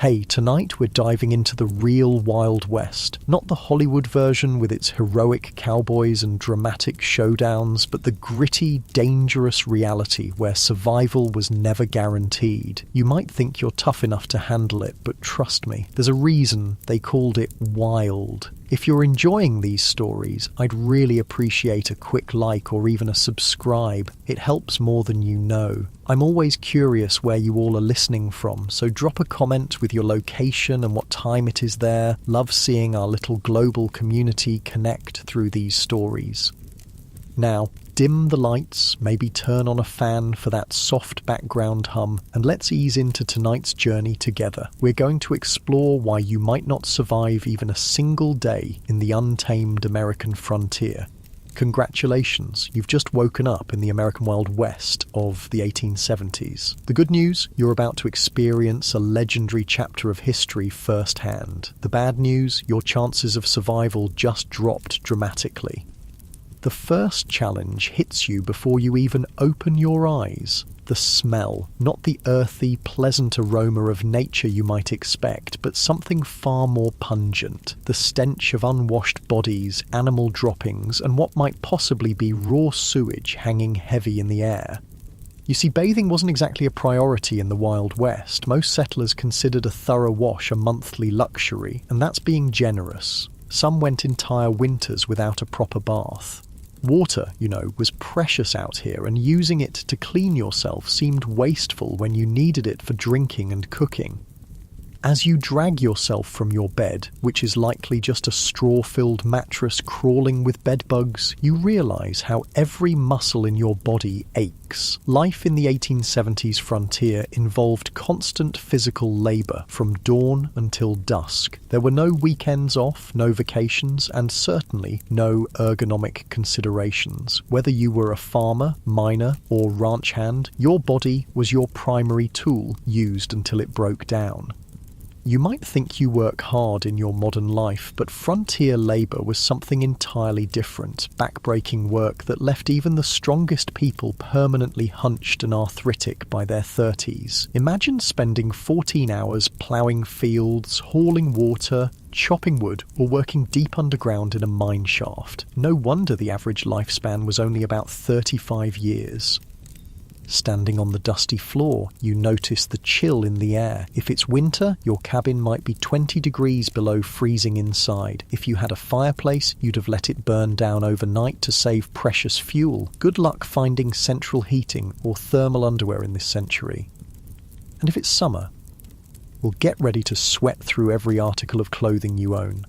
Hey, tonight we're diving into the real Wild West. Not the Hollywood version with its heroic cowboys and dramatic showdowns, but the gritty, dangerous reality where survival was never guaranteed. You might think you're tough enough to handle it, but trust me, there's a reason they called it wild. If you're enjoying these stories, I'd really appreciate a quick like or even a subscribe. It helps more than you know. I'm always curious where you all are listening from, so drop a comment with your location and what time it is there. Love seeing our little global community connect through these stories. Now, dim the lights, maybe turn on a fan for that soft background hum, and let's ease into tonight's journey together. We're going to explore why you might not survive even a single day in the untamed American frontier. Congratulations, you've just woken up in the American Wild West of the 1870s. The good news, you're about to experience a legendary chapter of history firsthand. The bad news, your chances of survival just dropped dramatically. The first challenge hits you before you even open your eyes. The smell, not the earthy, pleasant aroma of nature you might expect, but something far more pungent. The stench of unwashed bodies, animal droppings, and what might possibly be raw sewage hanging heavy in the air. You see, bathing wasn't exactly a priority in the Wild West. Most settlers considered a thorough wash a monthly luxury, and that's being generous. Some went entire winters without a proper bath. Water, was precious out here, and using it to clean yourself seemed wasteful when you needed it for drinking and cooking. As you drag yourself from your bed, which is likely just a straw-filled mattress crawling with bedbugs, you realise how every muscle in your body aches. Life in the 1870s frontier involved constant physical labour from dawn until dusk. There were no weekends off, no vacations, and certainly no ergonomic considerations. Whether you were a farmer, miner, or ranch hand, your body was your primary tool, used until it broke down. You might think you work hard in your modern life, but frontier labour was something entirely different, backbreaking work that left even the strongest people permanently hunched and arthritic by their 30s. Imagine spending 14 hours ploughing fields, hauling water, chopping wood, or working deep underground in a mine shaft. No wonder the average lifespan was only about 35 years. Standing on the dusty floor, you notice the chill in the air. If it's winter, your cabin might be 20 degrees below freezing inside. If you had a fireplace, you'd have let it burn down overnight to save precious fuel. Good luck finding central heating or thermal underwear in this century. And if it's summer, well, get ready to sweat through every article of clothing you own.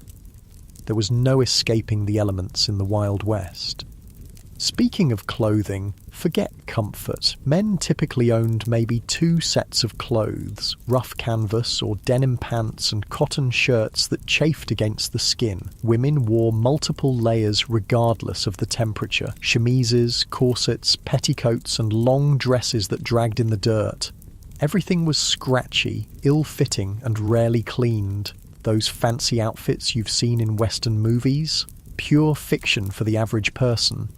There was no escaping the elements in the Wild West. Speaking of clothing, forget comfort. Men typically owned maybe 2 sets of clothes, rough canvas or denim pants and cotton shirts that chafed against the skin. Women wore multiple layers regardless of the temperature. Chemises, corsets, petticoats and long dresses that dragged in the dirt. Everything was scratchy, ill-fitting and rarely cleaned. Those fancy outfits you've seen in Western movies? Pure fiction for the average person.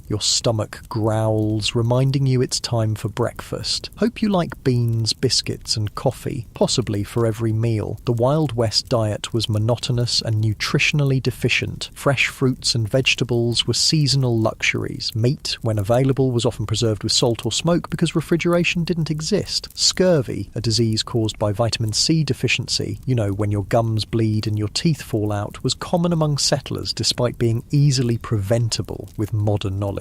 Your stomach growls, reminding you it's time for breakfast. Hope you like beans, biscuits and coffee, possibly for every meal. The Wild West diet was monotonous and nutritionally deficient. Fresh fruits and vegetables were seasonal luxuries. Meat, when available, was often preserved with salt or smoke because refrigeration didn't exist. Scurvy, a disease caused by vitamin C deficiency, when your gums bleed and your teeth fall out, was common among settlers despite being easily preventable with modern knowledge.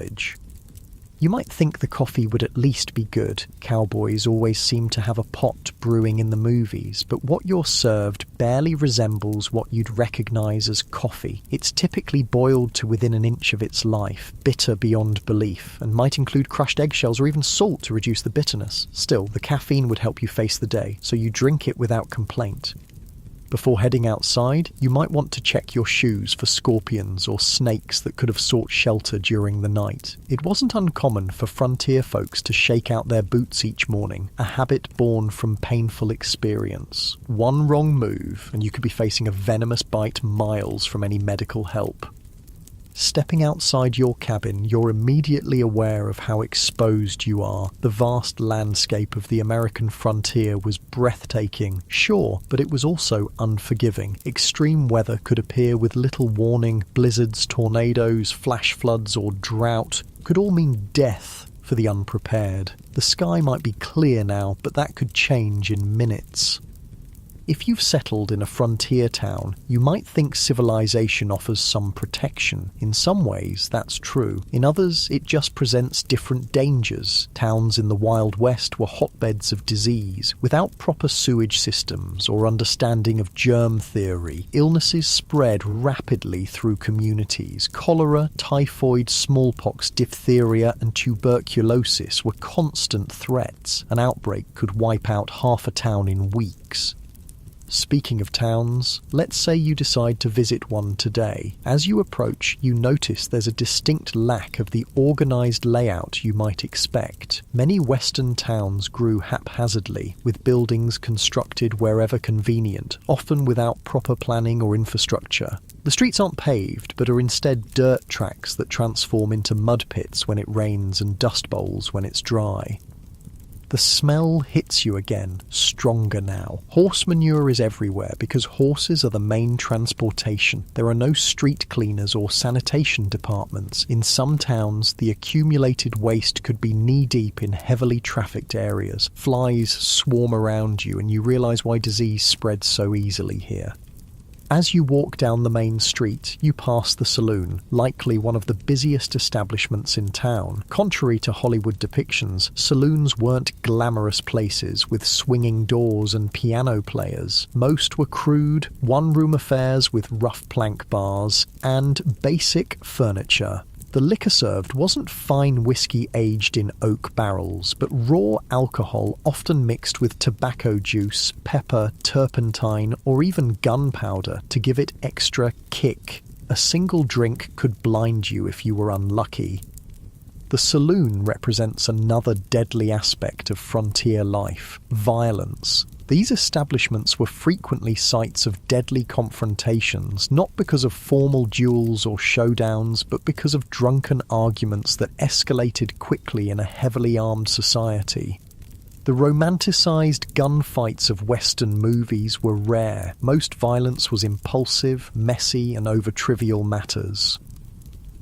You might think the coffee would at least be good. Cowboys always seem to have a pot brewing in the movies, but what you're served barely resembles what you'd recognise as coffee. It's typically boiled to within an inch of its life, bitter beyond belief, and might include crushed eggshells or even salt to reduce the bitterness. Still, the caffeine would help you face the day, so you drink it without complaint. Before heading outside, you might want to check your shoes for scorpions or snakes that could have sought shelter during the night. It wasn't uncommon for frontier folks to shake out their boots each morning, a habit born from painful experience. One wrong move, and you could be facing a venomous bite miles from any medical help. Stepping outside your cabin, you're immediately aware of how exposed you are. The vast landscape of the American frontier was breathtaking, sure, but it was also unforgiving. Extreme weather could appear with little warning. Blizzards, tornadoes, flash floods, or drought could all mean death for the unprepared. The sky might be clear now, but that could change in minutes. If you've settled in a frontier town, you might think civilization offers some protection. In some ways, that's true. In others, it just presents different dangers. Towns in the Wild West were hotbeds of disease. Without proper sewage systems or understanding of germ theory, illnesses spread rapidly through communities. Cholera, typhoid, smallpox, diphtheria, and tuberculosis were constant threats. An outbreak could wipe out half a town in weeks. Speaking of towns, let's say you decide to visit one today. As you approach, you notice there's a distinct lack of the organised layout you might expect. Many Western towns grew haphazardly, with buildings constructed wherever convenient, often without proper planning or infrastructure. The streets aren't paved, but are instead dirt tracks that transform into mud pits when it rains and dust bowls when it's dry. The smell hits you again, stronger now. Horse manure is everywhere because horses are the main transportation. There are no street cleaners or sanitation departments. In some towns, the accumulated waste could be knee-deep in heavily trafficked areas. Flies swarm around you and you realise why disease spreads so easily here. As you walk down the main street, you pass the saloon, likely one of the busiest establishments in town. Contrary to Hollywood depictions, saloons weren't glamorous places with swinging doors and piano players. Most were crude, one-room affairs with rough plank bars and basic furniture. The liquor served wasn't fine whiskey aged in oak barrels, but raw alcohol often mixed with tobacco juice, pepper, turpentine, or even gunpowder to give it extra kick. A single drink could blind you if you were unlucky. The saloon represents another deadly aspect of frontier life: violence. These establishments were frequently sites of deadly confrontations, not because of formal duels or showdowns, but because of drunken arguments that escalated quickly in a heavily armed society. The romanticised gunfights of Western movies were rare. Most violence was impulsive, messy, and over trivial matters.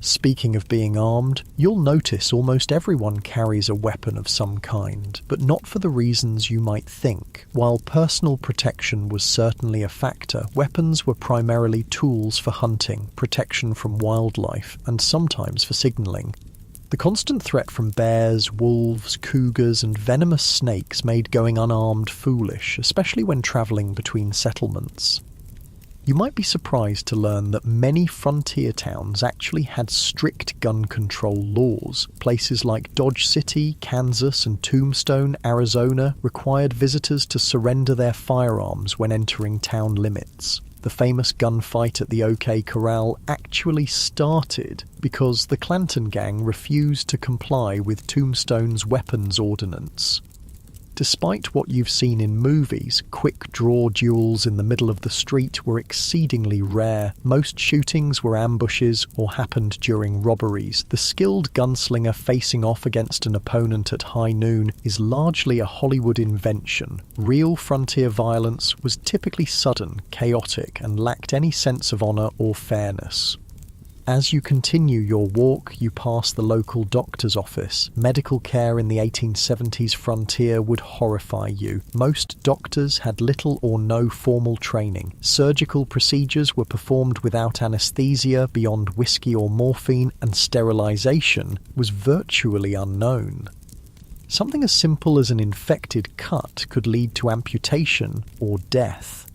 Speaking of being armed, you'll notice almost everyone carries a weapon of some kind, but not for the reasons you might think. While personal protection was certainly a factor, weapons were primarily tools for hunting, protection from wildlife, and sometimes for signalling. The constant threat from bears, wolves, cougars, and venomous snakes made going unarmed foolish, especially when travelling between settlements. You might be surprised to learn that many frontier towns actually had strict gun control laws. Places like Dodge City, Kansas, and Tombstone, Arizona required visitors to surrender their firearms when entering town limits. The famous gunfight at the OK Corral actually started because the Clanton Gang refused to comply with Tombstone's weapons ordinance. Despite what you've seen in movies, quick-draw duels in the middle of the street were exceedingly rare. Most shootings were ambushes or happened during robberies. The skilled gunslinger facing off against an opponent at high noon is largely a Hollywood invention. Real frontier violence was typically sudden, chaotic, and lacked any sense of honour or fairness. As you continue your walk, you pass the local doctor's office. Medical care in the 1870s frontier would horrify you. Most doctors had little or no formal training. Surgical procedures were performed without anaesthesia beyond whiskey or morphine, and sterilisation was virtually unknown. Something as simple as an infected cut could lead to amputation or death.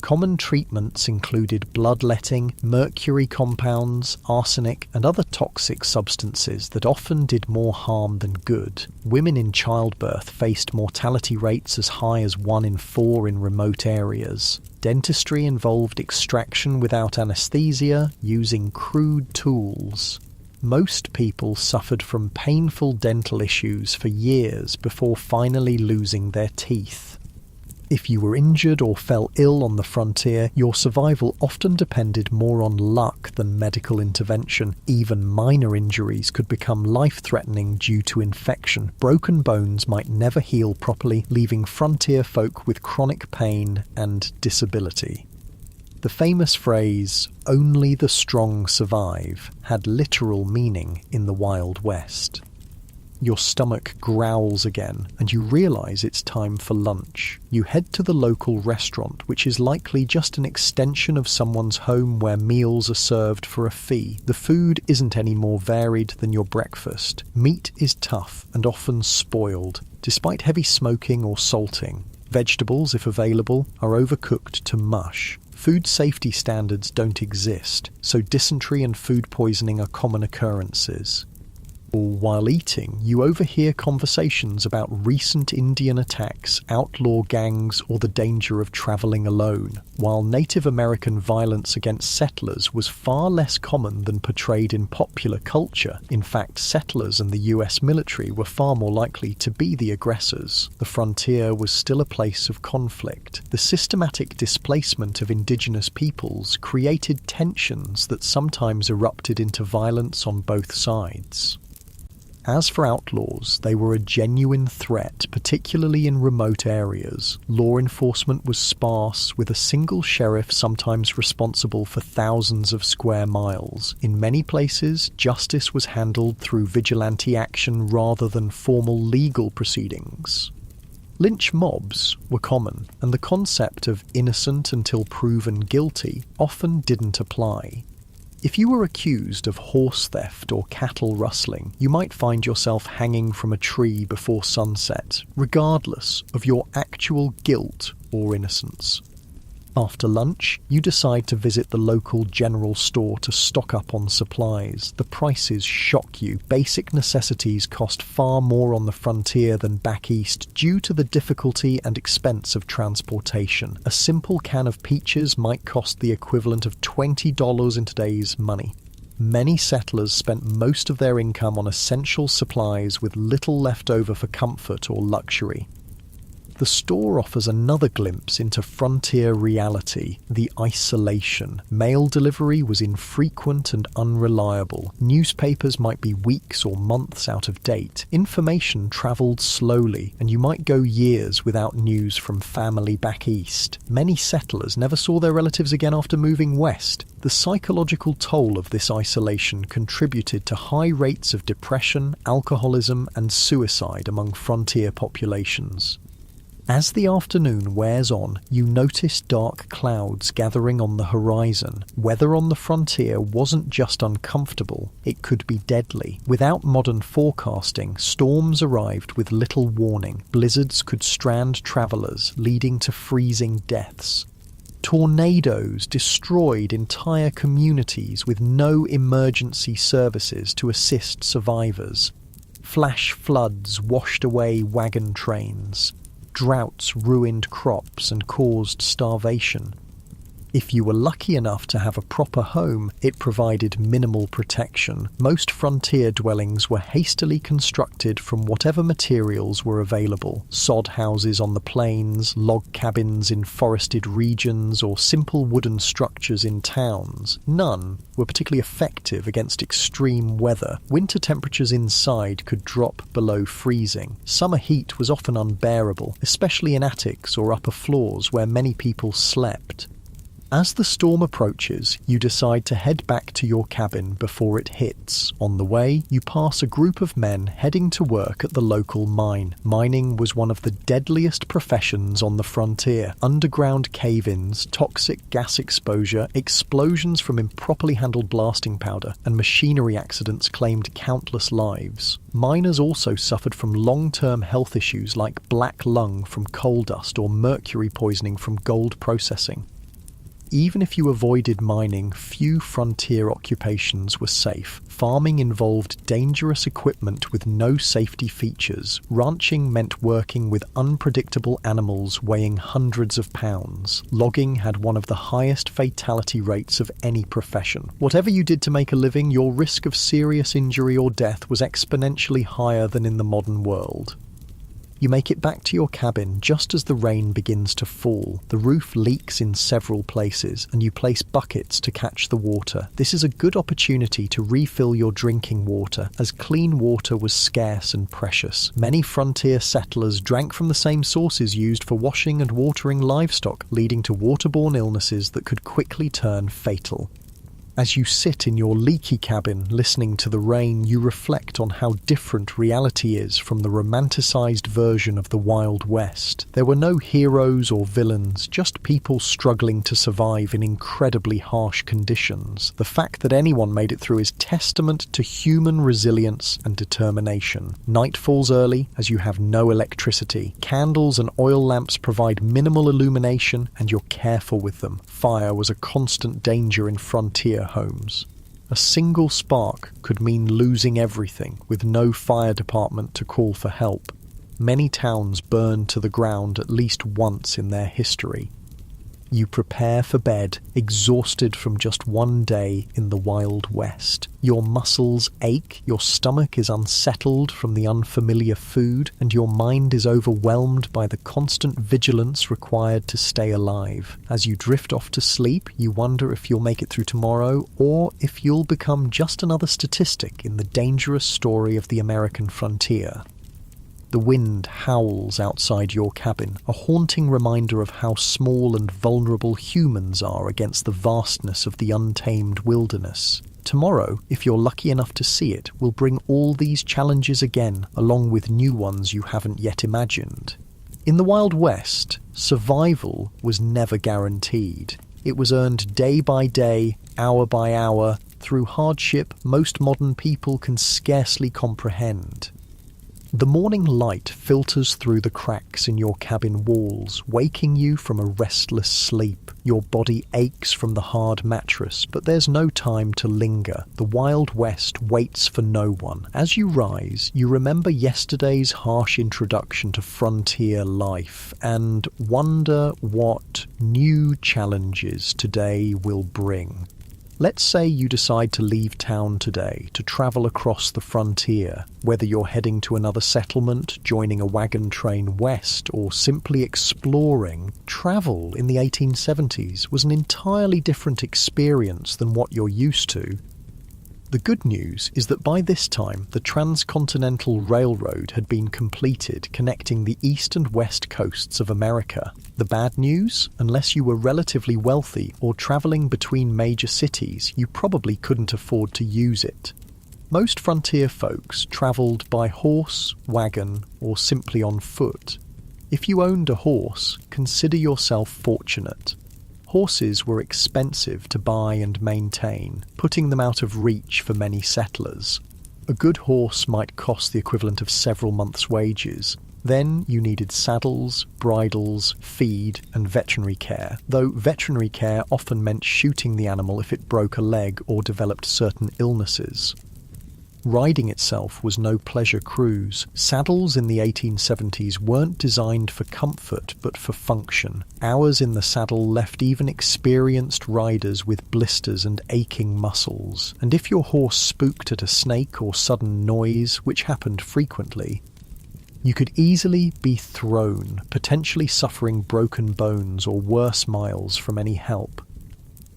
Common treatments included bloodletting, mercury compounds, arsenic, and other toxic substances that often did more harm than good. Women in childbirth faced mortality rates as high as 1 in 4 in remote areas. Dentistry involved extraction without anesthesia, using crude tools. Most people suffered from painful dental issues for years before finally losing their teeth. If you were injured or fell ill on the frontier, your survival often depended more on luck than medical intervention. Even minor injuries could become life-threatening due to infection. Broken bones might never heal properly, leaving frontier folk with chronic pain and disability. The famous phrase, "only the strong survive," had literal meaning in the Wild West. Your stomach growls again, and you realise it's time for lunch. You head to the local restaurant, which is likely just an extension of someone's home where meals are served for a fee. The food isn't any more varied than your breakfast. Meat is tough and often spoiled, despite heavy smoking or salting. Vegetables, if available, are overcooked to mush. Food safety standards don't exist, so dysentery and food poisoning are common occurrences. While eating, you overhear conversations about recent Indian attacks, outlaw gangs, or the danger of travelling alone, while Native American violence against settlers was far less common than portrayed in popular culture. In fact, settlers and the US military were far more likely to be the aggressors. The frontier was still a place of conflict. The systematic displacement of indigenous peoples created tensions that sometimes erupted into violence on both sides. As for outlaws, they were a genuine threat, particularly in remote areas. Law enforcement was sparse, with a single sheriff sometimes responsible for thousands of square miles. In many places, justice was handled through vigilante action rather than formal legal proceedings. Lynch mobs were common, and the concept of innocent until proven guilty often didn't apply. If you were accused of horse theft or cattle rustling, you might find yourself hanging from a tree before sunset, regardless of your actual guilt or innocence. After lunch, you decide to visit the local general store to stock up on supplies. The prices shock you. Basic necessities cost far more on the frontier than back east due to the difficulty and expense of transportation. A simple can of peaches might cost the equivalent of $20 in today's money. Many settlers spent most of their income on essential supplies with little left over for comfort or luxury. The store offers another glimpse into frontier reality, the isolation. Mail delivery was infrequent and unreliable. Newspapers might be weeks or months out of date. Information travelled slowly, and you might go years without news from family back east. Many settlers never saw their relatives again after moving west. The psychological toll of this isolation contributed to high rates of depression, alcoholism, and suicide among frontier populations. As the afternoon wears on, you notice dark clouds gathering on the horizon. Weather on the frontier wasn't just uncomfortable, it could be deadly. Without modern forecasting, storms arrived with little warning. Blizzards could strand travellers, leading to freezing deaths. Tornadoes destroyed entire communities with no emergency services to assist survivors. Flash floods washed away wagon trains. Droughts ruined crops and caused starvation. If you were lucky enough to have a proper home, it provided minimal protection. Most frontier dwellings were hastily constructed from whatever materials were available. Sod houses on the plains, log cabins in forested regions, or simple wooden structures in towns. None were particularly effective against extreme weather. Winter temperatures inside could drop below freezing. Summer heat was often unbearable, especially in attics or upper floors where many people slept. As the storm approaches, you decide to head back to your cabin before it hits. On the way, you pass a group of men heading to work at the local mine. Mining was one of the deadliest professions on the frontier. Underground cave-ins, toxic gas exposure, explosions from improperly handled blasting powder, and machinery accidents claimed countless lives. Miners also suffered from long-term health issues like black lung from coal dust or mercury poisoning from gold processing. Even if you avoided mining, few frontier occupations were safe. Farming involved dangerous equipment with no safety features. Ranching meant working with unpredictable animals weighing hundreds of pounds. Logging had one of the highest fatality rates of any profession. Whatever you did to make a living, your risk of serious injury or death was exponentially higher than in the modern world. You make it back to your cabin just as the rain begins to fall. The roof leaks in several places, and you place buckets to catch the water. This is a good opportunity to refill your drinking water, as clean water was scarce and precious. Many frontier settlers drank from the same sources used for washing and watering livestock, leading to waterborne illnesses that could quickly turn fatal. As you sit in your leaky cabin listening to the rain, you reflect on how different reality is from the romanticised version of the Wild West. There were no heroes or villains, just people struggling to survive in incredibly harsh conditions. The fact that anyone made it through is testament to human resilience and determination. Night falls early as you have no electricity. Candles and oil lamps provide minimal illumination, and you're careful with them. Fire was a constant danger in frontier homes. A single spark could mean losing everything, with no fire department to call for help. Many towns burned to the ground at least once in their history. You prepare for bed, exhausted from just one day in the Wild West. Your muscles ache, your stomach is unsettled from the unfamiliar food, and your mind is overwhelmed by the constant vigilance required to stay alive. As you drift off to sleep, you wonder if you'll make it through tomorrow, or if you'll become just another statistic in the dangerous story of the American frontier. The wind howls outside your cabin, a haunting reminder of how small and vulnerable humans are against the vastness of the untamed wilderness. Tomorrow, if you're lucky enough to see it, will bring all these challenges again, along with new ones you haven't yet imagined. In the Wild West, survival was never guaranteed. It was earned day by day, hour by hour, through hardship most modern people can scarcely comprehend. The morning light filters through the cracks in your cabin walls, waking you from a restless sleep. Your body aches from the hard mattress, but there's no time to linger. The Wild West waits for no one. As you rise, you remember yesterday's harsh introduction to frontier life and wonder what new challenges today will bring. Let's say you decide to leave town today to travel across the frontier. Whether you're heading to another settlement, joining a wagon train west, or simply exploring, travel in the 1870s was an entirely different experience than what you're used to. The good news is that by this time, the Transcontinental Railroad had been completed, connecting the east and west coasts of America. The bad news? Unless you were relatively wealthy or travelling between major cities, you probably couldn't afford to use it. Most frontier folks travelled by horse, wagon, or simply on foot. If you owned a horse, consider yourself fortunate. Horses were expensive to buy and maintain, putting them out of reach for many settlers. A good horse might cost the equivalent of several months' wages. Then you needed saddles, bridles, feed, and veterinary care, though veterinary care often meant shooting the animal if it broke a leg or developed certain illnesses. Riding itself was no pleasure cruise. Saddles in the 1870s weren't designed for comfort, but for function. Hours in the saddle left even experienced riders with blisters and aching muscles. And if your horse spooked at a snake or sudden noise, which happened frequently, you could easily be thrown, potentially suffering broken bones or worse miles from any help.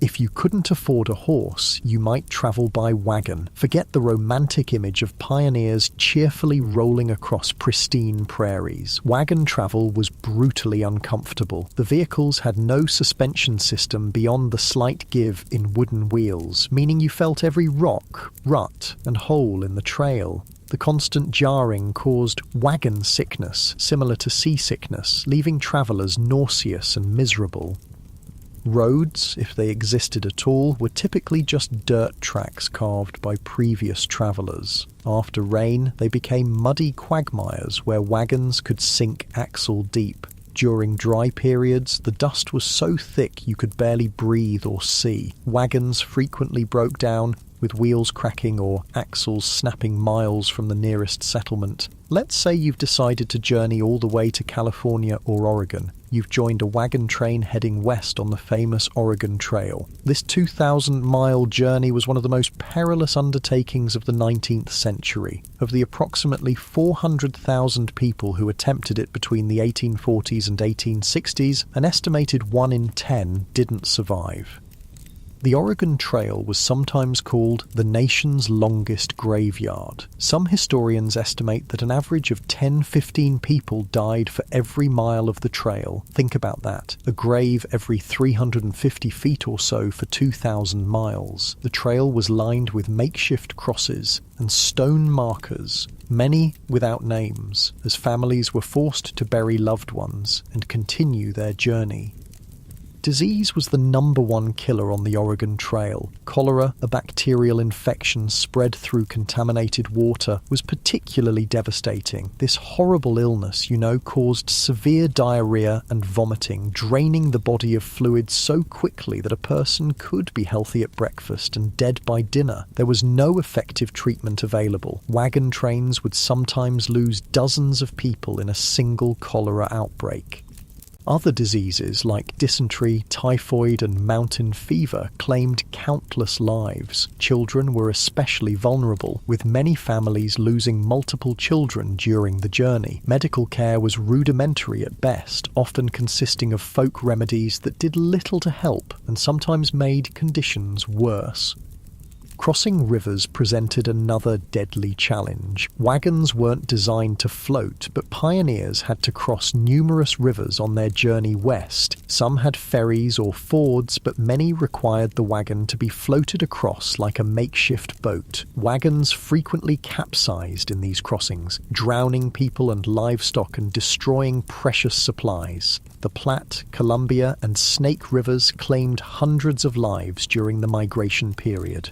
If you couldn't afford a horse, you might travel by wagon. Forget the romantic image of pioneers cheerfully rolling across pristine prairies. Wagon travel was brutally uncomfortable. The vehicles had no suspension system beyond the slight give in wooden wheels, meaning you felt every rock, rut, and hole in the trail. The constant jarring caused wagon sickness, similar to seasickness, leaving travellers nauseous and miserable. Roads, if they existed at all, were typically just dirt tracks carved by previous travellers. After rain, they became muddy quagmires where wagons could sink axle deep. During dry periods, the dust was so thick you could barely breathe or see. Wagons frequently broke down, with wheels cracking or axles snapping miles from the nearest settlement. Let's say you've decided to journey all the way to California or Oregon. you've joined a wagon train heading west on the famous Oregon Trail. This 2,000-mile journey was one of the most perilous undertakings of the 19th century. Of the approximately 400,000 people who attempted it between the 1840s and 1860s, an estimated 1 in 10 didn't survive. The Oregon Trail was sometimes called the nation's longest graveyard. Some historians estimate that an average of 10-15 people died for every mile of the trail. Think about that. A grave every 350 feet or so for 2,000 miles. The trail was lined with makeshift crosses and stone markers, many without names, as families were forced to bury loved ones and continue their journey. Disease was the #1 killer on the Oregon Trail. Cholera, a bacterial infection spread through contaminated water, was particularly devastating. This horrible illness, caused severe diarrhea and vomiting, draining the body of fluid so quickly that a person could be healthy at breakfast and dead by dinner. There was no effective treatment available. Wagon trains would sometimes lose dozens of people in a single cholera outbreak. Other diseases like dysentery, typhoid, and mountain fever claimed countless lives. Children were especially vulnerable, with many families losing multiple children during the journey. Medical care was rudimentary at best, often consisting of folk remedies that did little to help and sometimes made conditions worse. Crossing rivers presented another deadly challenge. Wagons weren't designed to float, but pioneers had to cross numerous rivers on their journey west. Some had ferries or fords, but many required the wagon to be floated across like a makeshift boat. Wagons frequently capsized in these crossings, drowning people and livestock and destroying precious supplies. The Platte, Columbia, and Snake Rivers claimed hundreds of lives during the migration period.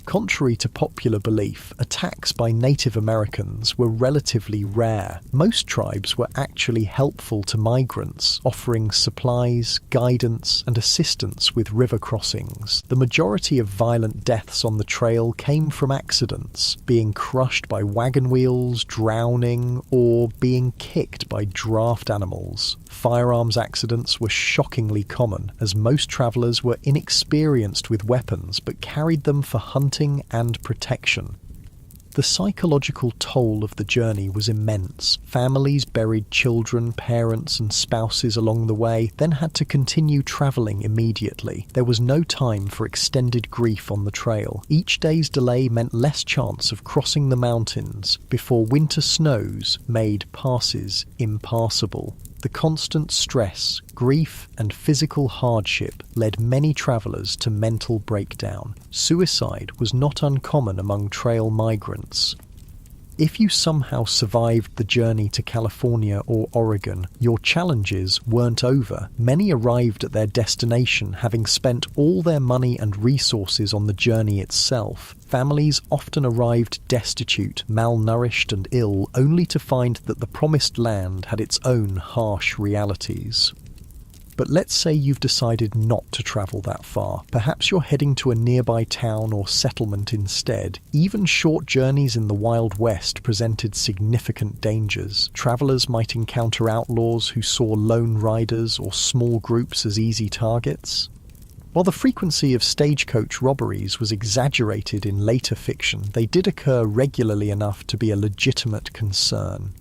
Contrary to popular belief, attacks by Native Americans were relatively rare. Most tribes were actually helpful to migrants, offering supplies, guidance, and assistance with river crossings. The majority of violent deaths on the trail came from accidents, being crushed by wagon wheels, drowning, or being kicked by draft animals. Firearms accidents were shockingly common, as most travelers were inexperienced with weapons but carried them for hunting and protection. The psychological toll of the journey was immense. Families buried children, parents, and spouses along the way, then had to continue travelling immediately. There was no time for extended grief on the trail. Each day's delay meant less chance of crossing the mountains before winter snows made passes impassable. The constant stress, grief, and physical hardship led many travellers to mental breakdown. Suicide was not uncommon among trail migrants. If you somehow survived the journey to California or Oregon, your challenges weren't over. Many arrived at their destination having spent all their money and resources on the journey itself. Families often arrived destitute, malnourished, and ill, only to find that the promised land had its own harsh realities. But let's say you've decided not to travel that far. Perhaps you're heading to a nearby town or settlement instead. Even short journeys in the Wild West presented significant dangers. Travelers might encounter outlaws who saw lone riders or small groups as easy targets. While the frequency of stagecoach robberies was exaggerated in later fiction, they did occur regularly enough to be a legitimate concern.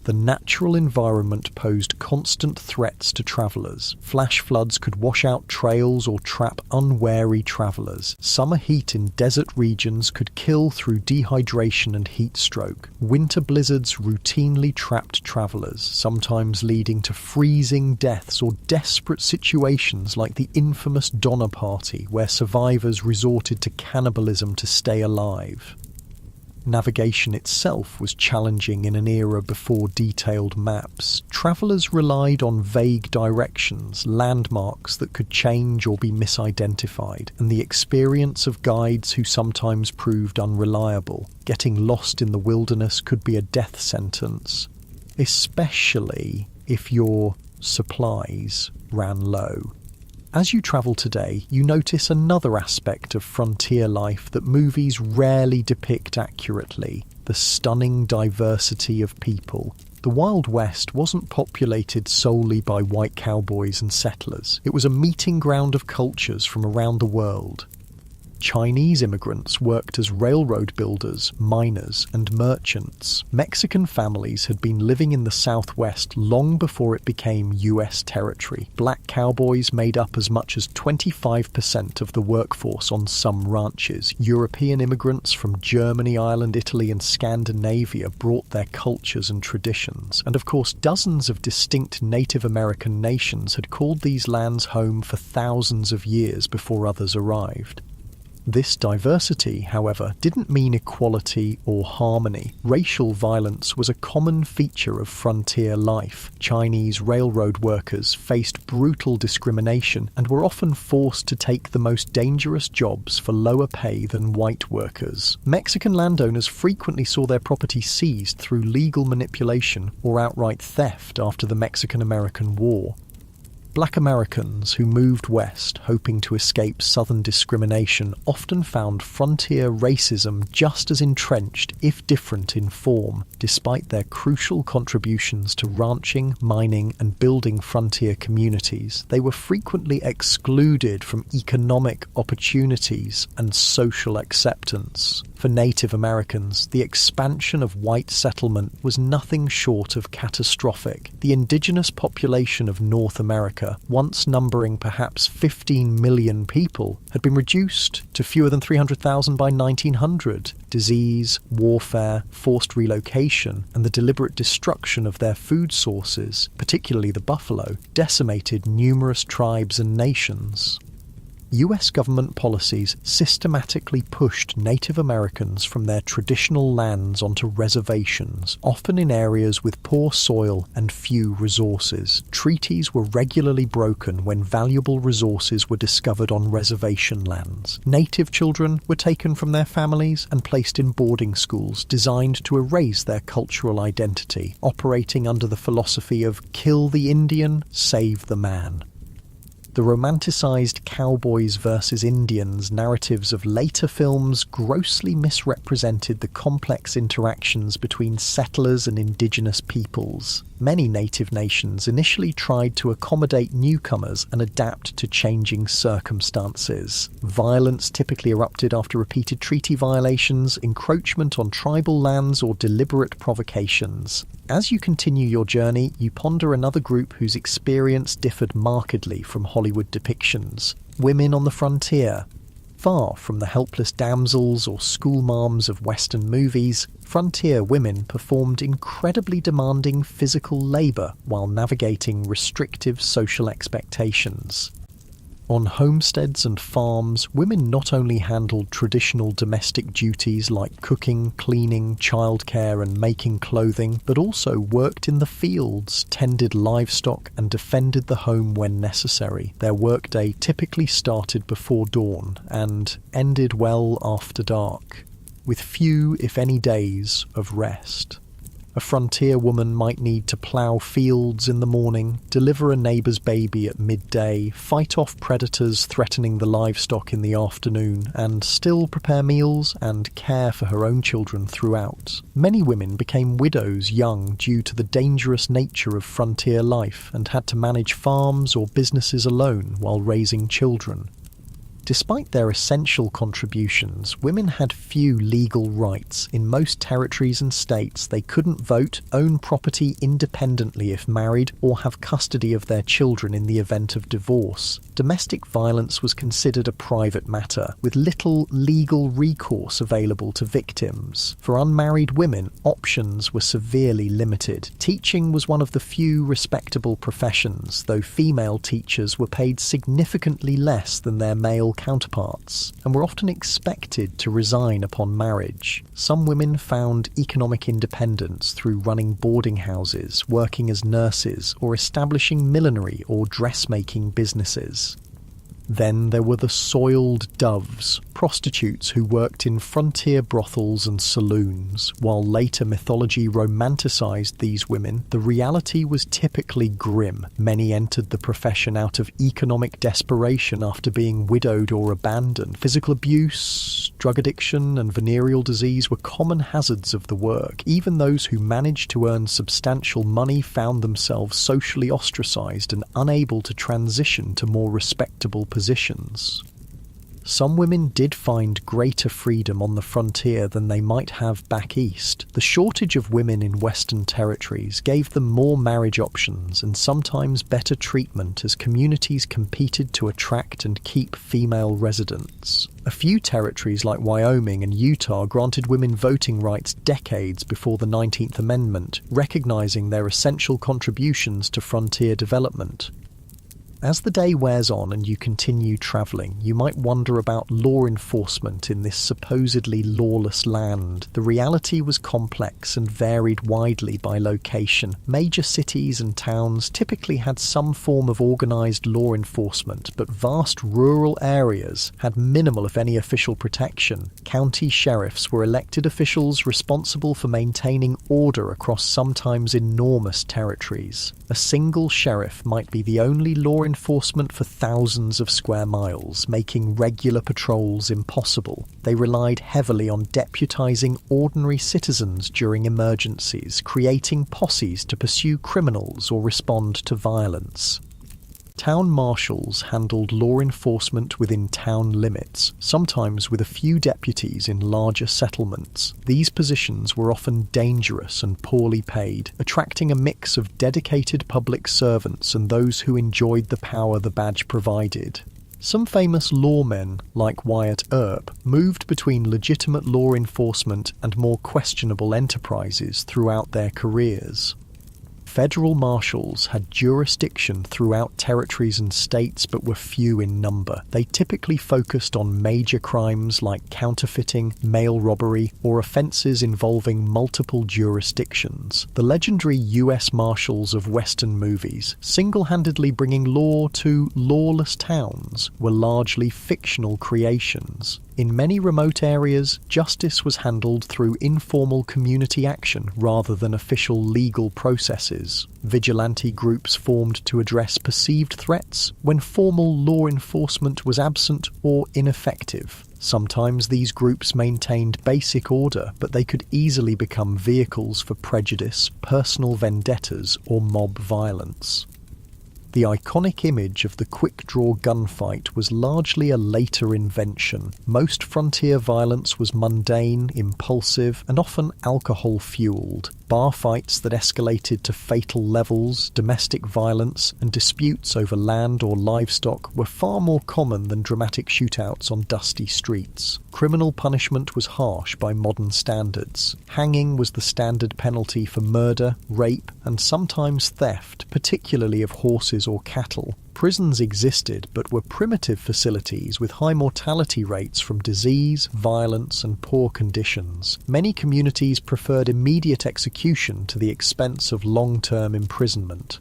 The natural environment posed constant threats to travellers. Flash floods could wash out trails or trap unwary travellers. Summer heat in desert regions could kill through dehydration and heat stroke. Winter blizzards routinely trapped travellers, sometimes leading to freezing deaths or desperate situations like the infamous Donner Party, where survivors resorted to cannibalism to stay alive. Navigation itself was challenging in an era before detailed maps. Travellers relied on vague directions, landmarks that could change or be misidentified, and the experience of guides who sometimes proved unreliable. Getting lost in the wilderness could be a death sentence, especially if your supplies ran low. As you travel today, you notice another aspect of frontier life that movies rarely depict accurately: the stunning diversity of people. The Wild West wasn't populated solely by white cowboys and settlers. It was a meeting ground of cultures from around the world. Chinese immigrants worked as railroad builders, miners, and merchants. Mexican families had been living in the Southwest long before it became U.S. territory. Black cowboys made up as much as 25% of the workforce on some ranches. European immigrants from Germany, Ireland, Italy, and Scandinavia brought their cultures and traditions. And of course, dozens of distinct Native American nations had called these lands home for thousands of years before others arrived. This diversity, however, didn't mean equality or harmony. Racial violence was a common feature of frontier life. Chinese railroad workers faced brutal discrimination and were often forced to take the most dangerous jobs for lower pay than white workers. Mexican landowners frequently saw their property seized through legal manipulation or outright theft after the Mexican-American War. Black Americans who moved west hoping to escape Southern discrimination often found frontier racism just as entrenched, if different in form. Despite their crucial contributions to ranching, mining, and building frontier communities, they were frequently excluded from economic opportunities and social acceptance. For Native Americans, the expansion of white settlement was nothing short of catastrophic. The indigenous population of North America, once numbering perhaps 15 million people, had been reduced to fewer than 300,000 by 1900. Disease, warfare, forced relocation, and the deliberate destruction of their food sources, particularly the buffalo, decimated numerous tribes and nations. US government policies systematically pushed Native Americans from their traditional lands onto reservations, often in areas with poor soil and few resources. Treaties were regularly broken when valuable resources were discovered on reservation lands. Native children were taken from their families and placed in boarding schools designed to erase their cultural identity, operating under the philosophy of "kill the Indian, save the man." The romanticized cowboys versus Indians narratives of later films grossly misrepresented the complex interactions between settlers and indigenous peoples. Many native nations initially tried to accommodate newcomers and adapt to changing circumstances. Violence typically erupted after repeated treaty violations, encroachment on tribal lands, or deliberate provocations. As you continue your journey, you ponder another group whose experience differed markedly from Hollywood depictions: women on the frontier. Far from the helpless damsels or schoolmarms of Western movies, frontier women performed incredibly demanding physical labour while navigating restrictive social expectations. On homesteads and farms, women not only handled traditional domestic duties like cooking, cleaning, childcare, and making clothing, but also worked in the fields, tended livestock, and defended the home when necessary. Their workday typically started before dawn and ended well after dark, with few, if any, days of rest. A frontier woman might need to plough fields in the morning, deliver a neighbour's baby at midday, fight off predators threatening the livestock in the afternoon, and still prepare meals and care for her own children throughout. Many women became widows young due to the dangerous nature of frontier life and had to manage farms or businesses alone while raising children. Despite their essential contributions, women had few legal rights. In most territories and states, they couldn't vote, own property independently if married, or have custody of their children in the event of divorce. Domestic violence was considered a private matter, with little legal recourse available to victims. For unmarried women, options were severely limited. Teaching was one of the few respectable professions, though female teachers were paid significantly less than their male counterparts, and were often expected to resign upon marriage. Some women found economic independence through running boarding houses, working as nurses, or establishing millinery or dressmaking businesses. Then there were the soiled doves, prostitutes who worked in frontier brothels and saloons. While later mythology romanticised these women, the reality was typically grim. Many entered the profession out of economic desperation after being widowed or abandoned. Physical abuse, drug addiction, and venereal disease were common hazards of the work. Even those who managed to earn substantial money found themselves socially ostracised and unable to transition to more respectable positions. Some women did find greater freedom on the frontier than they might have back east. The shortage of women in Western territories gave them more marriage options and sometimes better treatment as communities competed to attract and keep female residents. A few territories like Wyoming and Utah granted women voting rights decades before the 19th Amendment, recognizing their essential contributions to frontier development. As the day wears on and you continue travelling, you might wonder about law enforcement in this supposedly lawless land. The reality was complex and varied widely by location. Major cities and towns typically had some form of organised law enforcement, but vast rural areas had minimal, if any, official protection. County sheriffs were elected officials responsible for maintaining order across sometimes enormous territories. A single sheriff might be the only law enforcement for thousands of square miles, making regular patrols impossible. They relied heavily on deputizing ordinary citizens during emergencies, creating posses to pursue criminals or respond to violence. Town marshals handled law enforcement within town limits, sometimes with a few deputies in larger settlements. These positions were often dangerous and poorly paid, attracting a mix of dedicated public servants and those who enjoyed the power the badge provided. Some famous lawmen, like Wyatt Earp, moved between legitimate law enforcement and more questionable enterprises throughout their careers. Federal marshals had jurisdiction throughout territories and states but were few in number. They typically focused on major crimes like counterfeiting, mail robbery, or offences involving multiple jurisdictions. The legendary US Marshals of Western movies, single-handedly bringing law to lawless towns, were largely fictional creations. In many remote areas, justice was handled through informal community action rather than official legal processes. Vigilante groups formed to address perceived threats when formal law enforcement was absent or ineffective. Sometimes these groups maintained basic order, but they could easily become vehicles for prejudice, personal vendettas, or mob violence. The iconic image of the quick-draw gunfight was largely a later invention. Most frontier violence was mundane, impulsive, and often alcohol-fueled. Bar fights that escalated to fatal levels, domestic violence, and disputes over land or livestock were far more common than dramatic shootouts on dusty streets. Criminal punishment was harsh by modern standards. Hanging was the standard penalty for murder, rape, and sometimes theft, particularly of horses or cattle. Prisons existed, but were primitive facilities with high mortality rates from disease, violence, and poor conditions. Many communities preferred immediate execution to the expense of long-term imprisonment.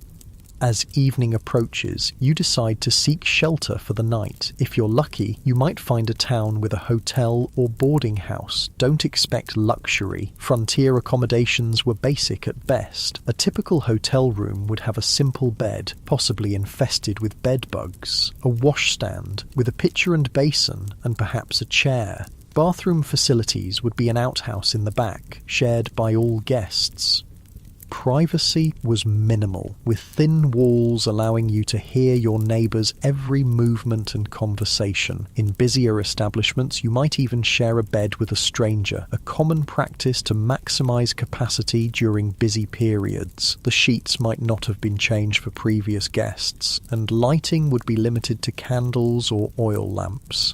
As evening approaches, you decide to seek shelter for the night. If you're lucky, you might find a town with a hotel or boarding house. Don't expect luxury. Frontier accommodations were basic at best. A typical hotel room would have a simple bed, possibly infested with bed bugs, a washstand with a pitcher and basin, and perhaps a chair. Bathroom facilities would be an outhouse in the back, shared by all guests. Privacy was minimal, with thin walls allowing you to hear your neighbours' every movement and conversation. In busier establishments, you might even share a bed with a stranger, a common practice to maximise capacity during busy periods. The sheets might not have been changed for previous guests, and lighting would be limited to candles or oil lamps.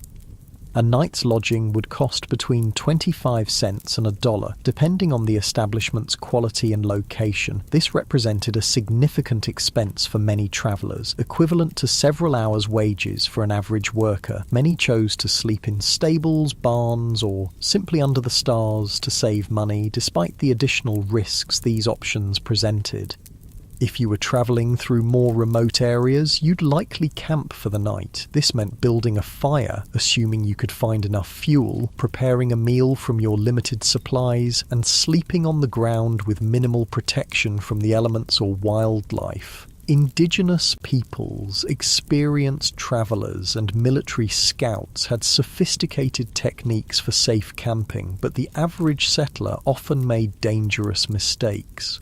A night's lodging would cost between 25 cents and $1, depending on the establishment's quality and location. This represented a significant expense for many travellers, equivalent to several hours' wages for an average worker. Many chose to sleep in stables, barns, or simply under the stars to save money, despite the additional risks these options presented. If you were travelling through more remote areas, you'd likely camp for the night. This meant building a fire, assuming you could find enough fuel, preparing a meal from your limited supplies, and sleeping on the ground with minimal protection from the elements or wildlife. Indigenous peoples, experienced travellers, and military scouts had sophisticated techniques for safe camping, but the average settler often made dangerous mistakes.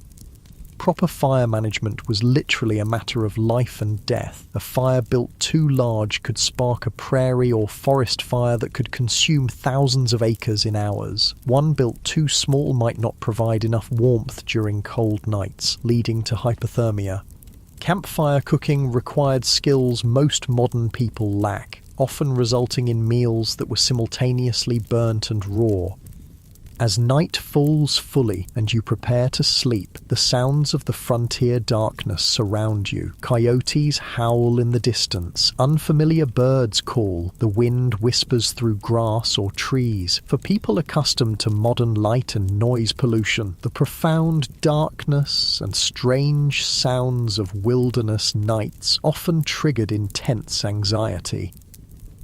Proper fire management was literally a matter of life and death. A fire built too large could spark a prairie or forest fire that could consume thousands of acres in hours. One built too small might not provide enough warmth during cold nights, leading to hypothermia. Campfire cooking required skills most modern people lack, often resulting in meals that were simultaneously burnt and raw. As night falls fully and you prepare to sleep, the sounds of the frontier darkness surround you. Coyotes howl in the distance, unfamiliar birds call, the wind whispers through grass or trees. For people accustomed to modern light and noise pollution, the profound darkness and strange sounds of wilderness nights often triggered intense anxiety.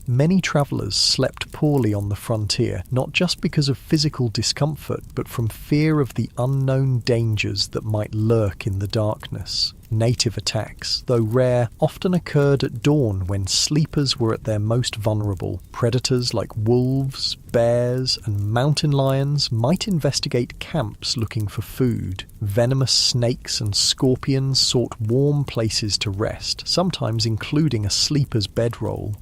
Many travellers slept poorly on the frontier, not just because of physical discomfort, but from fear of the unknown dangers that might lurk in the darkness. Native attacks, though rare, often occurred at dawn when sleepers were at their most vulnerable. Predators like wolves, bears, and mountain lions might investigate camps looking for food. Venomous snakes and scorpions sought warm places to rest, sometimes including a sleeper's bedroll.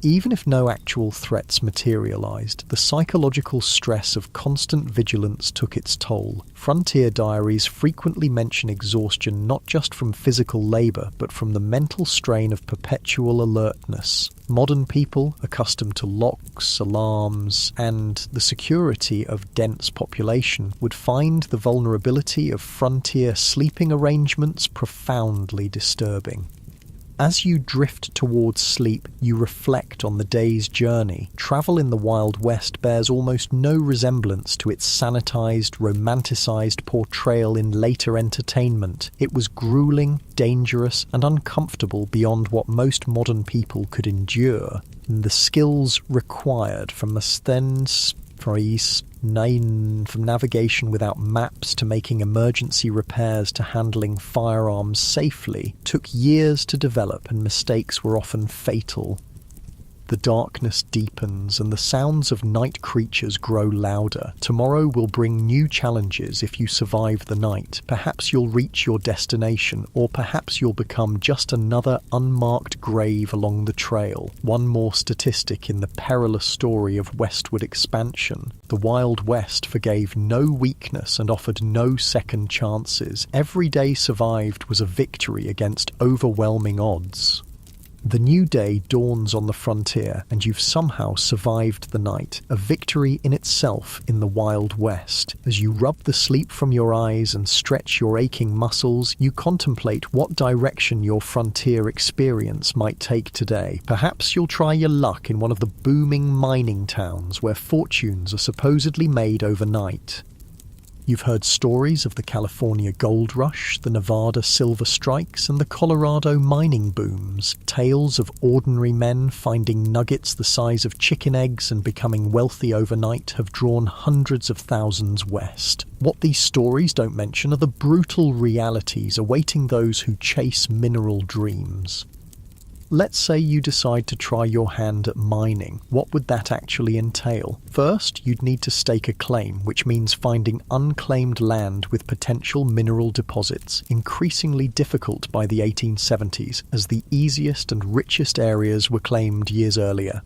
Even if no actual threats materialized, the psychological stress of constant vigilance took its toll. Frontier diaries frequently mention exhaustion not just from physical labor, but from the mental strain of perpetual alertness. Modern people, accustomed to locks, alarms, and the security of dense population, would find the vulnerability of frontier sleeping arrangements profoundly disturbing. As you drift towards sleep, you reflect on the day's journey. Travel in the Wild West bears almost no resemblance to its sanitized, romanticized portrayal in later entertainment. It was grueling, dangerous, and uncomfortable beyond what most modern people could endure. The skills required from navigation without maps to making emergency repairs to handling firearms safely took years to develop, and mistakes were often fatal. The darkness deepens and the sounds of night creatures grow louder. Tomorrow will bring new challenges if you survive the night. Perhaps you'll reach your destination, or perhaps you'll become just another unmarked grave along the trail. One more statistic in the perilous story of westward expansion. The Wild West forgave no weakness and offered no second chances. Every day survived was a victory against overwhelming odds. The new day dawns on the frontier, and you've somehow survived the night, a victory in itself in the Wild West. As you rub the sleep from your eyes and stretch your aching muscles, you contemplate what direction your frontier experience might take today. Perhaps you'll try your luck in one of the booming mining towns where fortunes are supposedly made overnight. You've heard stories of the California gold rush, the Nevada silver strikes, and the Colorado mining booms. Tales of ordinary men finding nuggets the size of chicken eggs and becoming wealthy overnight have drawn hundreds of thousands west. What these stories don't mention are the brutal realities awaiting those who chase mineral dreams. Let's say you decide to try your hand at mining. What would that actually entail? First, you'd need to stake a claim, which means finding unclaimed land with potential mineral deposits, increasingly difficult by the 1870s, as the easiest and richest areas were claimed years earlier.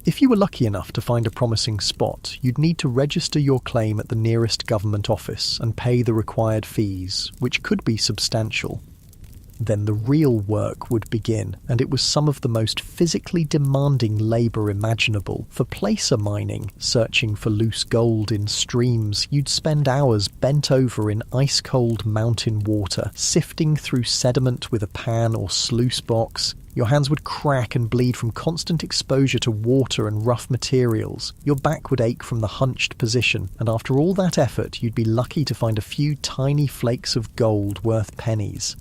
If you were lucky enough to find a promising spot, you'd need to register your claim at the nearest government office and pay the required fees, which could be substantial. Then the real work would begin, and it was some of the most physically demanding labour imaginable. For placer mining, searching for loose gold in streams, you'd spend hours bent over in ice-cold mountain water, sifting through sediment with a pan or sluice box. Your hands would crack and bleed from constant exposure to water and rough materials. Your back would ache from the hunched position, and after all that effort, you'd be lucky to find a few tiny flakes of gold worth pennies.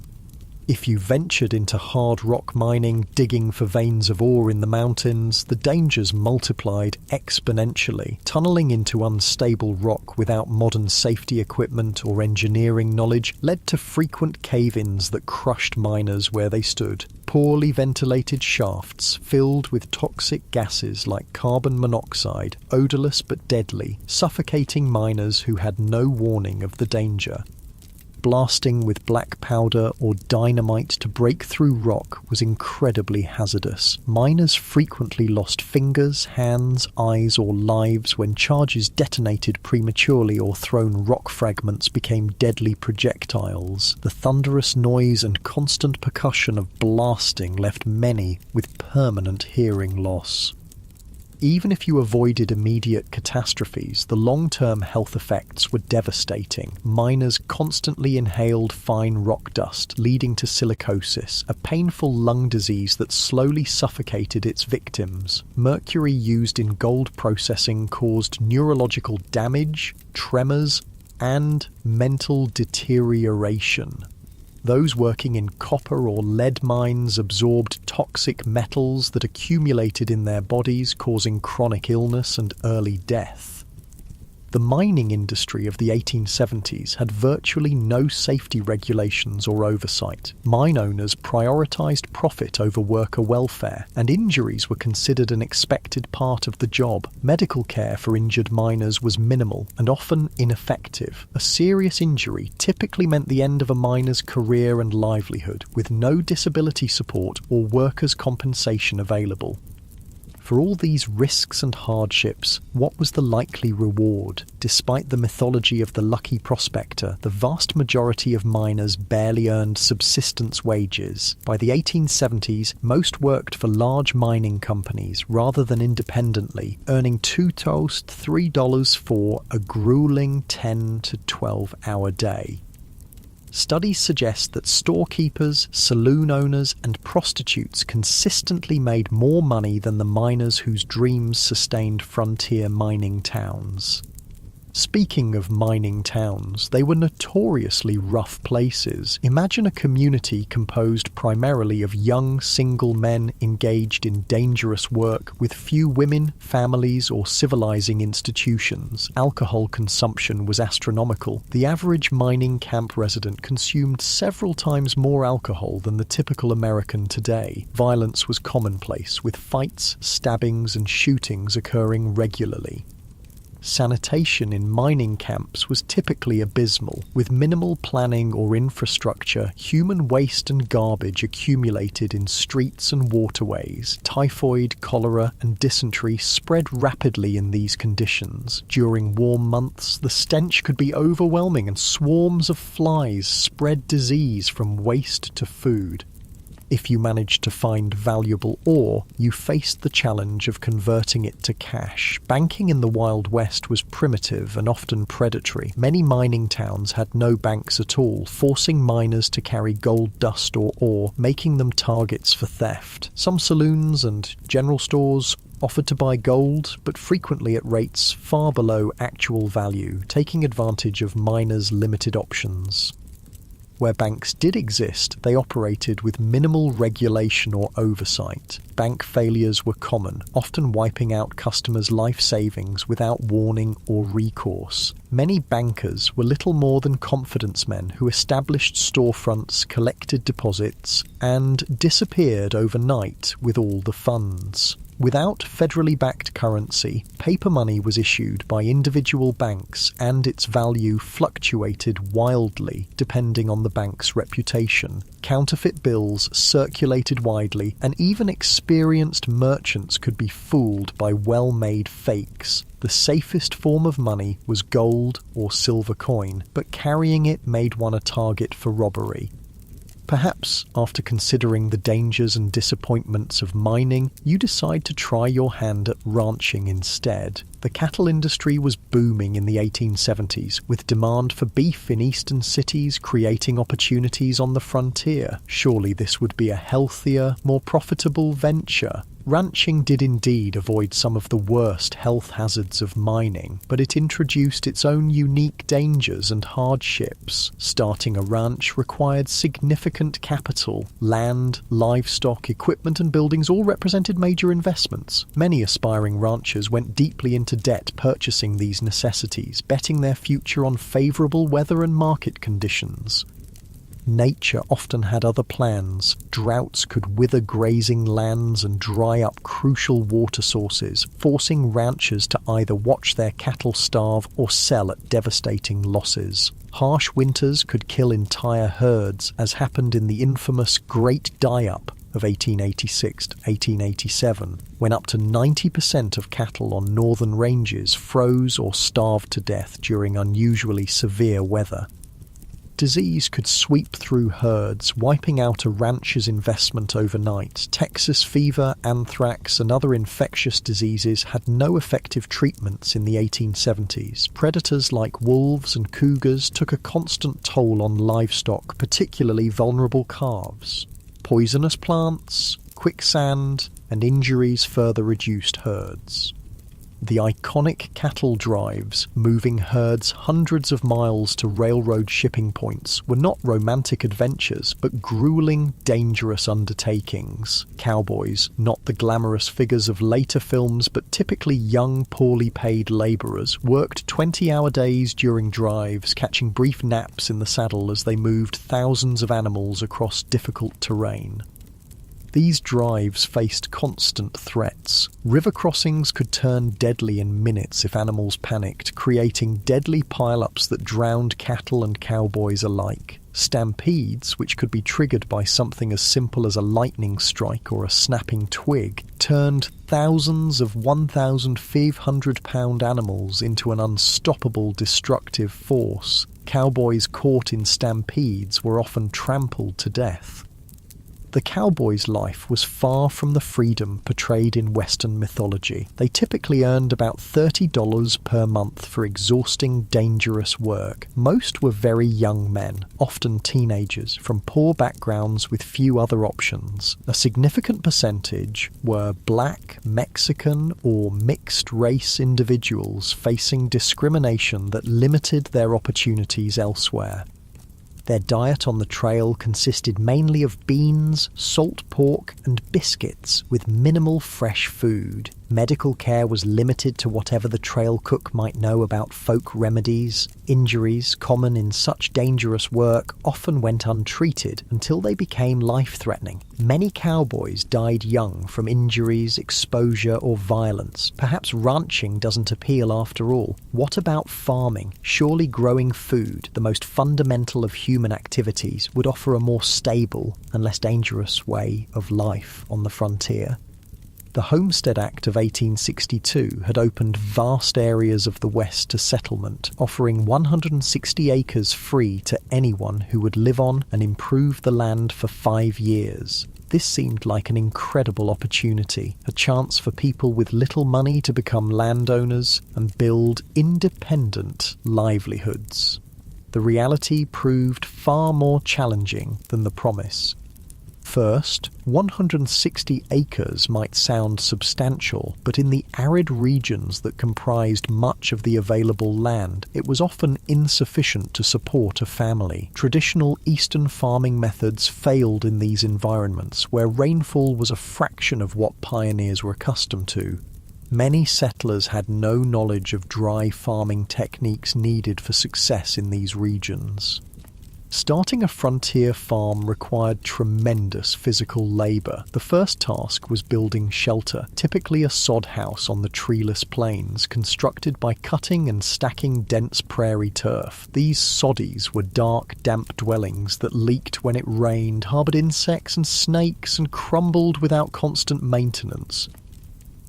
If you ventured into hard rock mining, digging for veins of ore in the mountains, the dangers multiplied exponentially. Tunneling into unstable rock without modern safety equipment or engineering knowledge led to frequent cave-ins that crushed miners where they stood. Poorly ventilated shafts filled with toxic gases like carbon monoxide, odourless but deadly, suffocating miners who had no warning of the danger. Blasting with black powder or dynamite to break through rock was incredibly hazardous. Miners frequently lost fingers, hands, eyes, or lives when charges detonated prematurely or thrown rock fragments became deadly projectiles. The thunderous noise and constant percussion of blasting left many with permanent hearing loss. Even if you avoided immediate catastrophes, the long-term health effects were devastating. Miners constantly inhaled fine rock dust, leading to silicosis, a painful lung disease that slowly suffocated its victims. Mercury used in gold processing caused neurological damage, tremors, and mental deterioration. Those working in copper or lead mines absorbed toxic metals that accumulated in their bodies, causing chronic illness and early death. The mining industry of the 1870s had virtually no safety regulations or oversight. Mine owners prioritized profit over worker welfare, and injuries were considered an expected part of the job. Medical care for injured miners was minimal and often ineffective. A serious injury typically meant the end of a miner's career and livelihood, with no disability support or workers' compensation available. For all these risks and hardships, what was the likely reward? Despite the mythology of the lucky prospector, the vast majority of miners barely earned subsistence wages. By the 1870s, most worked for large mining companies rather than independently, earning $2 to $3 for a grueling 10 to 12-hour day. Studies suggest that storekeepers, saloon owners, and prostitutes consistently made more money than the miners whose dreams sustained frontier mining towns. Speaking of mining towns, they were notoriously rough places. Imagine a community composed primarily of young single men engaged in dangerous work with few women, families, or civilizing institutions. Alcohol consumption was astronomical. The average mining camp resident consumed several times more alcohol than the typical American today. Violence was commonplace, with fights, stabbings, and shootings occurring regularly. Sanitation in mining camps was typically abysmal. With minimal planning or infrastructure, human waste and garbage accumulated in streets and waterways. Typhoid, cholera, and dysentery spread rapidly in these conditions. During warm months, the stench could be overwhelming, and swarms of flies spread disease from waste to food. If you managed to find valuable ore, you faced the challenge of converting it to cash. Banking in the Wild West was primitive and often predatory. Many mining towns had no banks at all, forcing miners to carry gold dust or ore, making them targets for theft. Some saloons and general stores offered to buy gold, but frequently at rates far below actual value, taking advantage of miners' limited options. Where banks did exist, they operated with minimal regulation or oversight. Bank failures were common, often wiping out customers' life savings without warning or recourse. Many bankers were little more than confidence men who established storefronts, collected deposits, and disappeared overnight with all the funds. Without federally backed currency, paper money was issued by individual banks, and its value fluctuated wildly depending on the bank's reputation. Counterfeit bills circulated widely, and even experienced merchants could be fooled by well-made fakes. The safest form of money was gold or silver coin, but carrying it made one a target for robbery. Perhaps, after considering the dangers and disappointments of mining, you decide to try your hand at ranching instead. The cattle industry was booming in the 1870s, with demand for beef in eastern cities creating opportunities on the frontier. Surely this would be a healthier, more profitable venture. Ranching did indeed avoid some of the worst health hazards of mining, but it introduced its own unique dangers and hardships. Starting a ranch required significant capital. Land, livestock, equipment and buildings all represented major investments. Many aspiring ranchers went deeply into debt purchasing these necessities, betting their future on favourable weather and market conditions. Nature often had other plans. Droughts could wither grazing lands and dry up crucial water sources, forcing ranchers to either watch their cattle starve or sell at devastating losses. Harsh winters could kill entire herds, as happened in the infamous Great Die-Up of 1886 to 1887, when up to 90% of cattle on northern ranges froze or starved to death during unusually severe weather. Disease could sweep through herds, wiping out a rancher's investment overnight. Texas fever, anthrax, and other infectious diseases had no effective treatments in the 1870s. Predators like wolves and cougars took a constant toll on livestock, particularly vulnerable calves. Poisonous plants, quicksand, and injuries further reduced herds. The iconic cattle drives, moving herds hundreds of miles to railroad shipping points, were not romantic adventures, but grueling, dangerous undertakings. Cowboys, not the glamorous figures of later films, but typically young, poorly paid labourers, worked 20-hour days during drives, catching brief naps in the saddle as they moved thousands of animals across difficult terrain. These drives faced constant threats. River crossings could turn deadly in minutes if animals panicked, creating deadly pile-ups that drowned cattle and cowboys alike. Stampedes, which could be triggered by something as simple as a lightning strike or a snapping twig, turned thousands of 1,500-pound animals into an unstoppable destructive force. Cowboys caught in stampedes were often trampled to death. The cowboy's life was far from the freedom portrayed in Western mythology. They typically earned about $30 per month for exhausting, dangerous work. Most were very young men, often teenagers, from poor backgrounds with few other options. A significant percentage were black, Mexican, or mixed-race individuals facing discrimination that limited their opportunities elsewhere. Their diet on the trail consisted mainly of beans, salt pork, and biscuits, with minimal fresh food. Medical care was limited to whatever the trail cook might know about folk remedies. Injuries, common in such dangerous work, often went untreated until they became life-threatening. Many cowboys died young from injuries, exposure, or violence. Perhaps ranching doesn't appeal after all. What about farming? Surely growing food, the most fundamental of human activities, would offer a more stable and less dangerous way of life on the frontier. The Homestead Act of 1862 had opened vast areas of the West to settlement, offering 160 acres free to anyone who would live on and improve the land for 5 years. This seemed like an incredible opportunity, a chance for people with little money to become landowners and build independent livelihoods. The reality proved far more challenging than the promise. First, 160 acres might sound substantial, but in the arid regions that comprised much of the available land, it was often insufficient to support a family. Traditional eastern farming methods failed in these environments, where rainfall was a fraction of what pioneers were accustomed to. Many settlers had no knowledge of dry farming techniques needed for success in these regions. Starting a frontier farm required tremendous physical labour. The first task was building shelter, typically a sod house on the treeless plains, constructed by cutting and stacking dense prairie turf. These soddies were dark, damp dwellings that leaked when it rained, harboured insects and snakes, and crumbled without constant maintenance.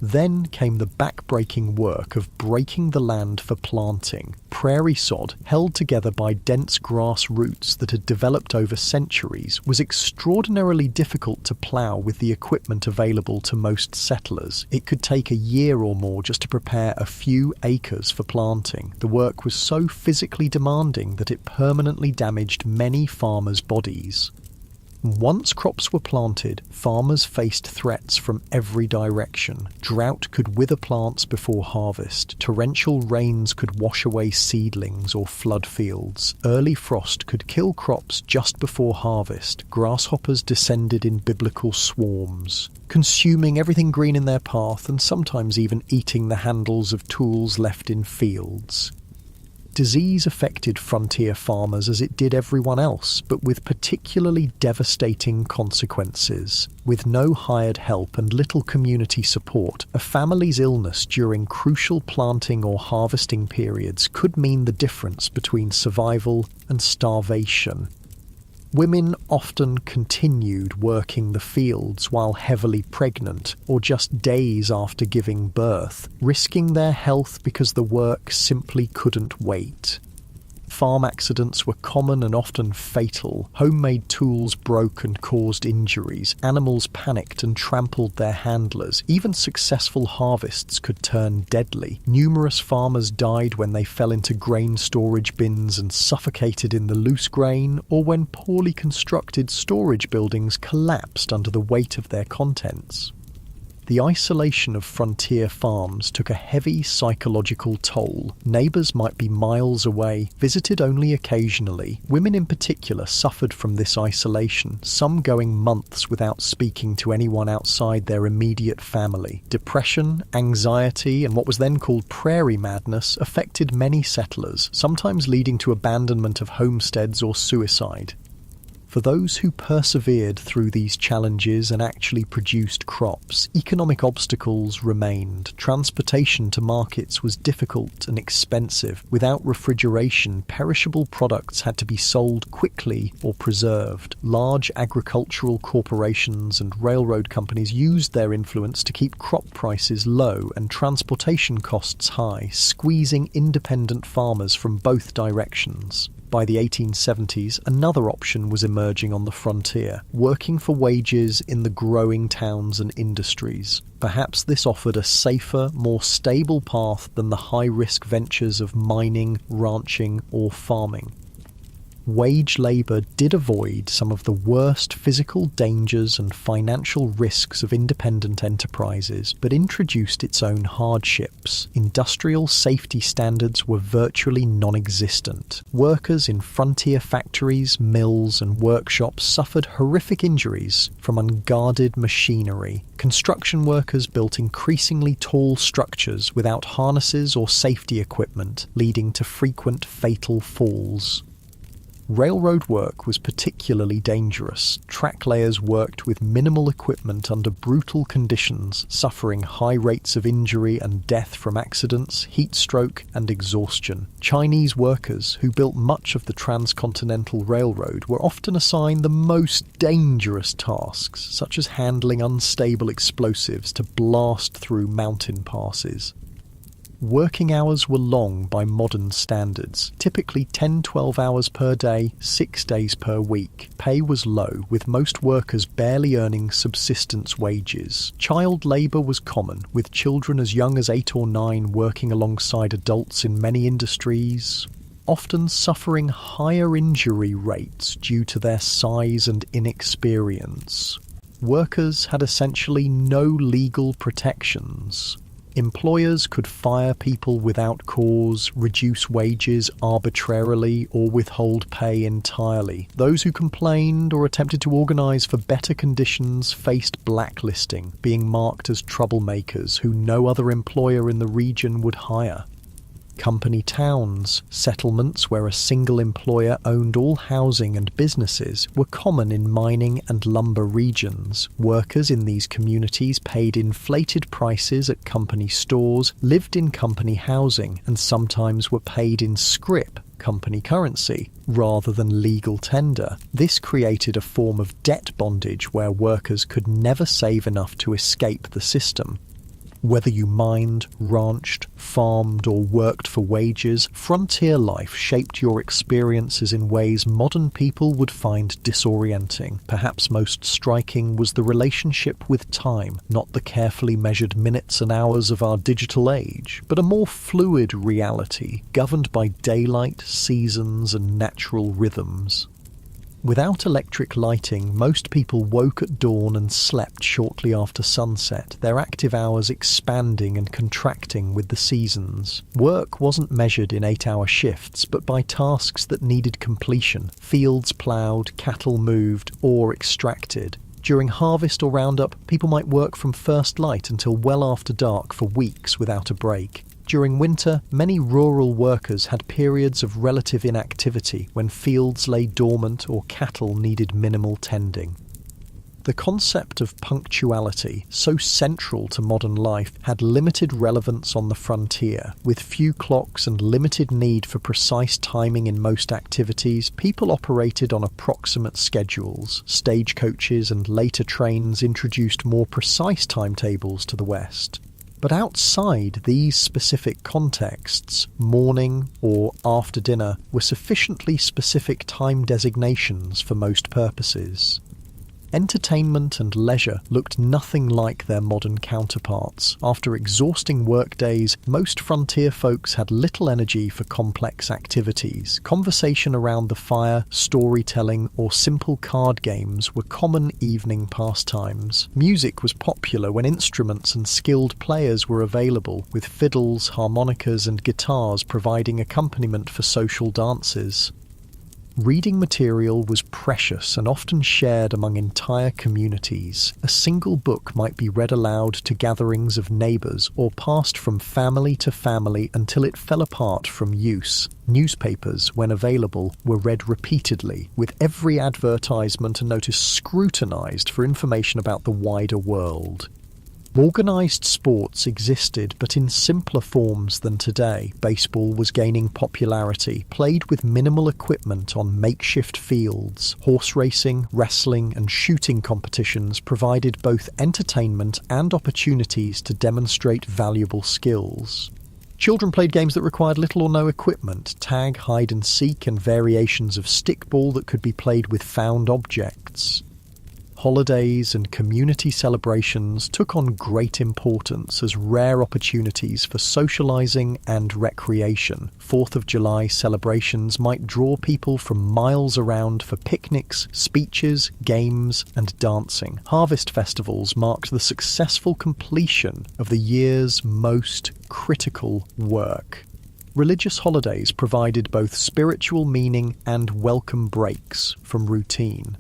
Then came the back-breaking work of breaking the land for planting. Prairie sod, held together by dense grass roots that had developed over centuries, was extraordinarily difficult to plough with the equipment available to most settlers. It could take a year or more just to prepare a few acres for planting. The work was so physically demanding that it permanently damaged many farmers' bodies. Once crops were planted, farmers faced threats from every direction. Drought could wither plants before harvest. Torrential rains could wash away seedlings or flood fields. Early frost could kill crops just before harvest. Grasshoppers descended in biblical swarms, consuming everything green in their path and sometimes even eating the handles of tools left in fields. Disease affected frontier farmers as it did everyone else, but with particularly devastating consequences. With no hired help and little community support, a family's illness during crucial planting or harvesting periods could mean the difference between survival and starvation. Women often continued working the fields while heavily pregnant or just days after giving birth, risking their health because the work simply couldn't wait. Farm accidents were common and often fatal. Homemade tools broke and caused injuries. Animals panicked and trampled their handlers. Even successful harvests could turn deadly. Numerous farmers died when they fell into grain storage bins and suffocated in the loose grain, or when poorly constructed storage buildings collapsed under the weight of their contents. The isolation of frontier farms took a heavy psychological toll. Neighbours might be miles away, visited only occasionally. Women in particular suffered from this isolation, some going months without speaking to anyone outside their immediate family. Depression, anxiety, and what was then called prairie madness affected many settlers, sometimes leading to abandonment of homesteads or suicide. For those who persevered through these challenges and actually produced crops, economic obstacles remained. Transportation to markets was difficult and expensive. Without refrigeration, perishable products had to be sold quickly or preserved. Large agricultural corporations and railroad companies used their influence to keep crop prices low and transportation costs high, squeezing independent farmers from both directions. By the 1870s, another option was emerging on the frontier, working for wages in the growing towns and industries. Perhaps this offered a safer, more stable path than the high-risk ventures of mining, ranching, or farming. Wage labour did avoid some of the worst physical dangers and financial risks of independent enterprises, but introduced its own hardships. Industrial safety standards were virtually non-existent. Workers in frontier factories, mills, and workshops suffered horrific injuries from unguarded machinery. Construction workers built increasingly tall structures without harnesses or safety equipment, leading to frequent fatal falls. Railroad work was particularly dangerous. Track layers worked with minimal equipment under brutal conditions, suffering high rates of injury and death from accidents, heat stroke, and exhaustion. Chinese workers, who built much of the transcontinental railroad, were often assigned the most dangerous tasks, such as handling unstable explosives to blast through mountain passes. Working hours were long by modern standards, typically 10-12 hours per day, 6 days per week. Pay was low, with most workers barely earning subsistence wages. Child labour was common, with children as young as 8 or 9 working alongside adults in many industries, often suffering higher injury rates due to their size and inexperience. Workers had essentially no legal protections. Employers could fire people without cause, reduce wages arbitrarily, or withhold pay entirely. Those who complained or attempted to organise for better conditions faced blacklisting, being marked as troublemakers who no other employer in the region would hire. Company towns, settlements where a single employer owned all housing and businesses, were common in mining and lumber regions. Workers in these communities paid inflated prices at company stores, lived in company housing, and sometimes were paid in scrip, company currency, rather than legal tender. This created a form of debt bondage where workers could never save enough to escape the system. Whether you mined, ranched, farmed, or worked for wages, frontier life shaped your experiences in ways modern people would find disorienting. Perhaps most striking was the relationship with time, not the carefully measured minutes and hours of our digital age, but a more fluid reality, governed by daylight, seasons, and natural rhythms. Without electric lighting, most people woke at dawn and slept shortly after sunset, their active hours expanding and contracting with the seasons. Work wasn't measured in 8-hour shifts, but by tasks that needed completion: fields ploughed, cattle moved, ore extracted. During harvest or roundup, people might work from first light until well after dark for weeks without a break. During winter, many rural workers had periods of relative inactivity when fields lay dormant or cattle needed minimal tending. The concept of punctuality, so central to modern life, had limited relevance on the frontier. With few clocks and limited need for precise timing in most activities, people operated on approximate schedules. Stagecoaches and later trains introduced more precise timetables to the West. But outside these specific contexts, morning or after dinner were sufficiently specific time designations for most purposes. Entertainment and leisure looked nothing like their modern counterparts. After exhausting workdays, most frontier folks had little energy for complex activities. Conversation around the fire, storytelling, or simple card games were common evening pastimes. Music was popular when instruments and skilled players were available, with fiddles, harmonicas, and guitars providing accompaniment for social dances. Reading material was precious and often shared among entire communities. A single book might be read aloud to gatherings of neighbours or passed from family to family until it fell apart from use. Newspapers, when available, were read repeatedly, with every advertisement and notice scrutinised for information about the wider world. Organised sports existed, but in simpler forms than today. Baseball was gaining popularity, played with minimal equipment on makeshift fields. Horse racing, wrestling, and shooting competitions provided both entertainment and opportunities to demonstrate valuable skills. Children played games that required little or no equipment: tag, hide and seek, and variations of stickball that could be played with found objects. Holidays and community celebrations took on great importance as rare opportunities for socialising and recreation. 4th of July celebrations might draw people from miles around for picnics, speeches, games, and dancing. Harvest festivals marked the successful completion of the year's most critical work. Religious holidays provided both spiritual meaning and welcome breaks from routine.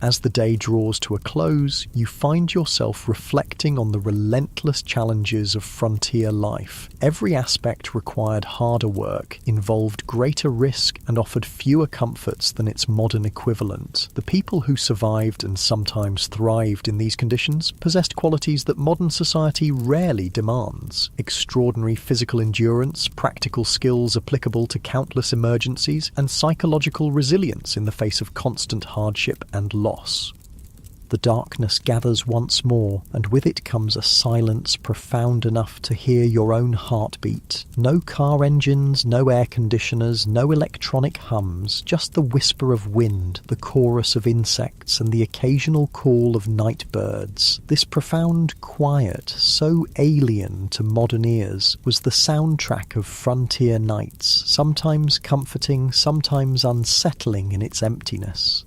As the day draws to a close, you find yourself reflecting on the relentless challenges of frontier life. Every aspect required harder work, involved greater risk, and offered fewer comforts than its modern equivalent. The people who survived and sometimes thrived in these conditions possessed qualities that modern society rarely demands: extraordinary physical endurance, practical skills applicable to countless emergencies, and psychological resilience in the face of constant hardship and loss. The darkness gathers once more, and with it comes a silence profound enough to hear your own heartbeat. No car engines, no air conditioners, no electronic hums, just the whisper of wind, the chorus of insects, and the occasional call of night birds. This profound quiet, so alien to modern ears, was the soundtrack of frontier nights, sometimes comforting, sometimes unsettling in its emptiness.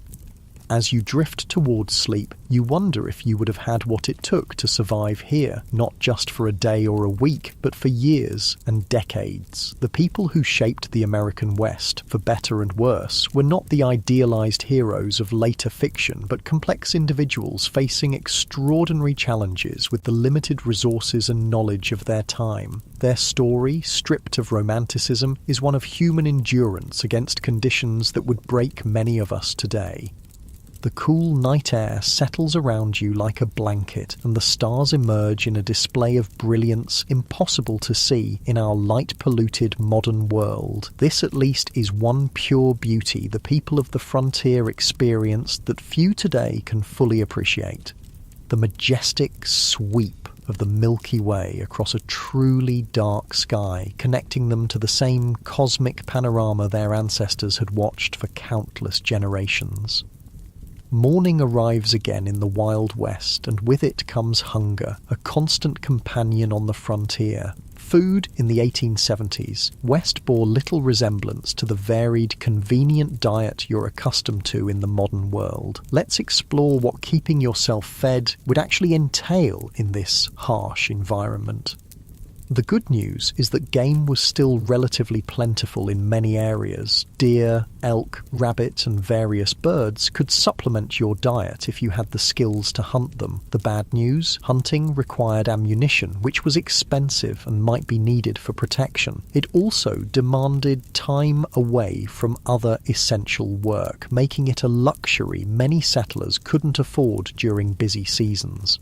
As you drift towards sleep, you wonder if you would have had what it took to survive here, not just for a day or a week, but for years and decades. The people who shaped the American West, for better and worse, were not the idealized heroes of later fiction, but complex individuals facing extraordinary challenges with the limited resources and knowledge of their time. Their story, stripped of romanticism, is one of human endurance against conditions that would break many of us today. The cool night air settles around you like a blanket, and the stars emerge in a display of brilliance impossible to see in our light-polluted modern world. This at least is one pure beauty the people of the frontier experienced that few today can fully appreciate: the majestic sweep of the Milky Way across a truly dark sky, connecting them to the same cosmic panorama their ancestors had watched for countless generations. Morning arrives again in the Wild West, and with it comes hunger, a constant companion on the frontier. Food in the 1870s, West bore little resemblance to the varied, convenient diet you're accustomed to in the modern world. Let's explore what keeping yourself fed would actually entail in this harsh environment. The good news is that game was still relatively plentiful in many areas. Deer, elk, rabbit, and various birds could supplement your diet if you had the skills to hunt them. The bad news? Hunting required ammunition, which was expensive and might be needed for protection. It also demanded time away from other essential work, making it a luxury many settlers couldn't afford during busy seasons.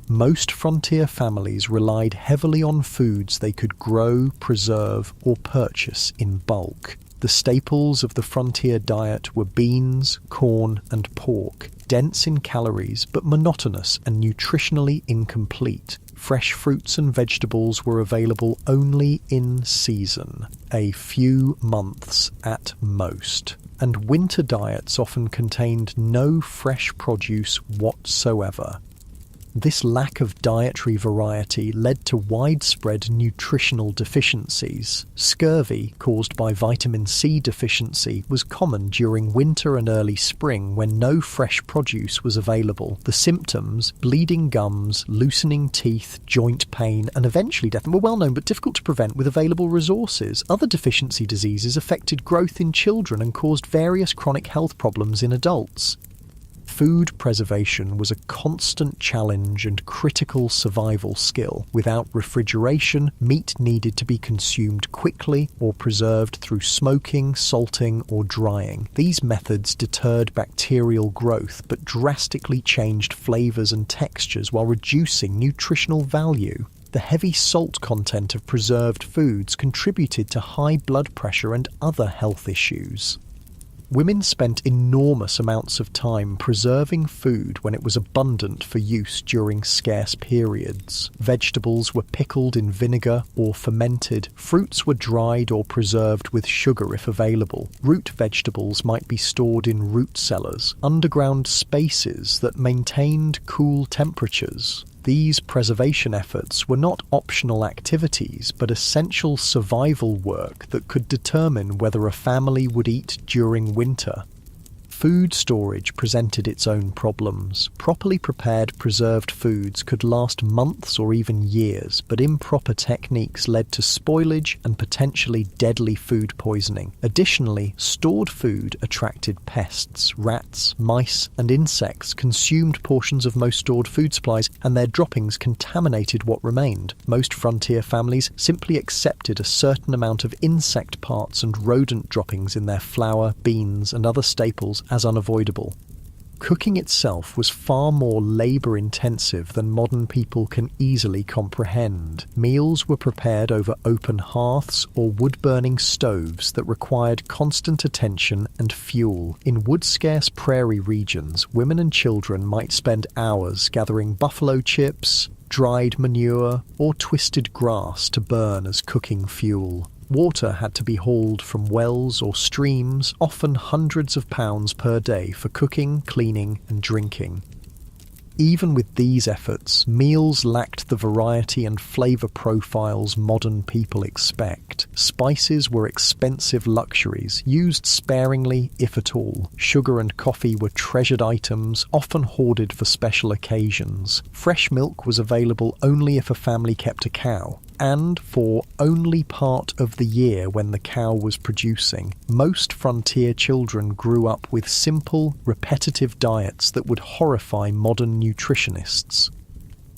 Most frontier families relied heavily on foods they could grow, preserve, or purchase in bulk. The staples of the frontier diet were beans, corn, and pork, dense in calories but monotonous and nutritionally incomplete. Fresh fruits and vegetables were available only in season, a few months at most, and winter diets often contained no fresh produce whatsoever. This lack of dietary variety led to widespread nutritional deficiencies. Scurvy, caused by vitamin C deficiency, was common during winter and early spring when no fresh produce was available. The symptoms, bleeding gums, loosening teeth, joint pain, and eventually death, were well known but difficult to prevent with available resources. Other deficiency diseases affected growth in children and caused various chronic health problems in adults. Food preservation was a constant challenge and critical survival skill. Without refrigeration, meat needed to be consumed quickly or preserved through smoking, salting, or drying. These methods deterred bacterial growth but drastically changed flavors and textures while reducing nutritional value. The heavy salt content of preserved foods contributed to high blood pressure and other health issues. Women spent enormous amounts of time preserving food when it was abundant for use during scarce periods. Vegetables were pickled in vinegar or fermented. Fruits were dried or preserved with sugar if available. Root vegetables might be stored in root cellars, underground spaces that maintained cool temperatures. These preservation efforts were not optional activities, but essential survival work that could determine whether a family would eat during winter. Food storage presented its own problems. Properly prepared preserved foods could last months or even years, but improper techniques led to spoilage and potentially deadly food poisoning. Additionally, stored food attracted pests. Rats, mice, and insects consumed portions of most stored food supplies, and their droppings contaminated what remained. Most frontier families simply accepted a certain amount of insect parts and rodent droppings in their flour, beans, and other staples as unavoidable. Cooking itself was far more labour-intensive than modern people can easily comprehend. Meals were prepared over open hearths or wood-burning stoves that required constant attention and fuel. In wood-scarce prairie regions, women and children might spend hours gathering buffalo chips, dried manure, or twisted grass to burn as cooking fuel. Water had to be hauled from wells or streams, often hundreds of pounds per day for cooking, cleaning, and drinking. Even with these efforts, meals lacked the variety and flavour profiles modern people expect. Spices were expensive luxuries, used sparingly if at all. Sugar and coffee were treasured items, often hoarded for special occasions. Fresh milk was available only if a family kept a cow, and for only part of the year when the cow was producing. Most frontier children grew up with simple, repetitive diets that would horrify modern nutritionists.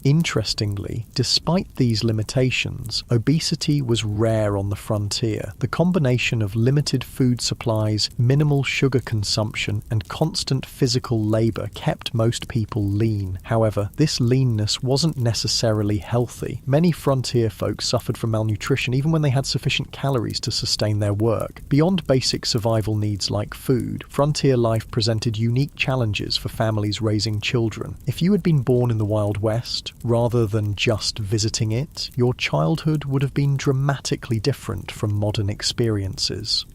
Interestingly, despite these limitations, obesity was rare on the frontier. The combination of limited food supplies, minimal sugar consumption, and constant physical labour kept most people lean. However, this leanness wasn't necessarily healthy. Many frontier folk suffered from malnutrition even when they had sufficient calories to sustain their work. Beyond basic survival needs like food, frontier life presented unique challenges for families raising children. If you had been born in the Wild West, rather than just visiting it, your childhood would have been dramatically different from modern experiences.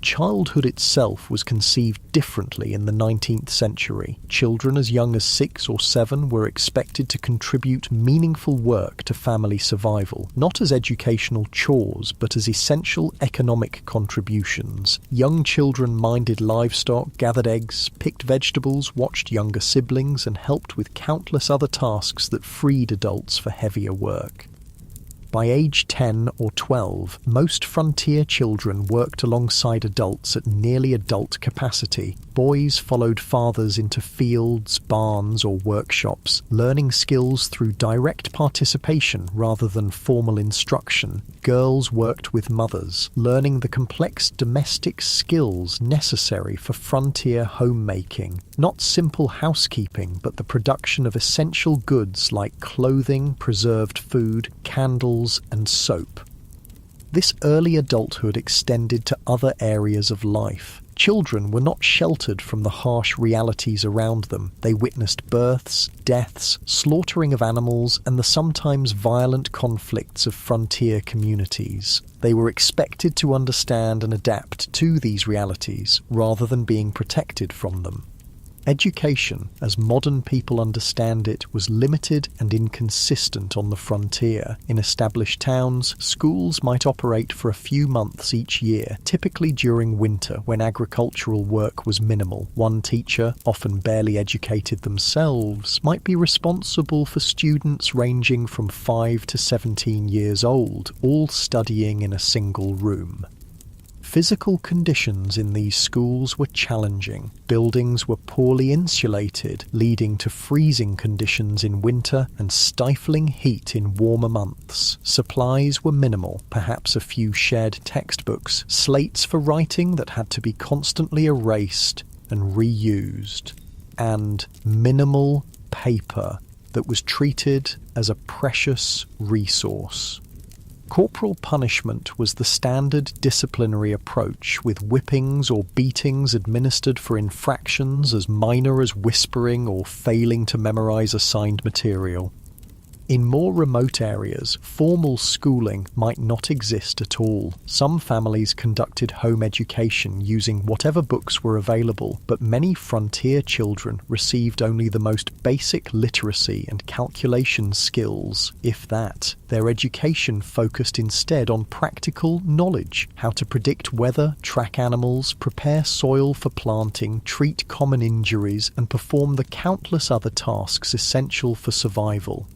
Childhood itself was conceived differently in the 19th century. Children as young as 6 or 7 were expected to contribute meaningful work to family survival, not as educational chores, but as essential economic contributions. Young children minded livestock, gathered eggs, picked vegetables, watched younger siblings, and helped with countless other tasks that freed adults for heavier work. By age 10 or 12, most frontier children worked alongside adults at nearly adult capacity. Boys followed fathers into fields, barns, or workshops, learning skills through direct participation rather than formal instruction. Girls worked with mothers, learning the complex domestic skills necessary for frontier homemaking. Not simple housekeeping, but the production of essential goods like clothing, preserved food, candles, and soap. This early adulthood extended to other areas of life. Children were not sheltered from the harsh realities around them. They witnessed births, deaths, slaughtering of animals, and the sometimes violent conflicts of frontier communities. They were expected to understand and adapt to these realities, rather than being protected from them. Education, as modern people understand it, was limited and inconsistent on the frontier. In established towns, schools might operate for a few months each year, typically during winter when agricultural work was minimal. One teacher, often barely educated themselves, might be responsible for students ranging from 5 to 17 years old, all studying in a single room. Physical conditions in these schools were challenging. Buildings were poorly insulated, leading to freezing conditions in winter and stifling heat in warmer months. Supplies were minimal, perhaps a few shared textbooks, slates for writing that had to be constantly erased and reused, and minimal paper that was treated as a precious resource. Corporal punishment was the standard disciplinary approach, with whippings or beatings administered for infractions as minor as whispering or failing to memorize assigned material. In more remote areas, formal schooling might not exist at all. Some families conducted home education using whatever books were available, but many frontier children received only the most basic literacy and calculation skills, if that. Their education focused instead on practical knowledge, how to predict weather, track animals, prepare soil for planting, treat common injuries, and perform the countless other tasks essential for survival.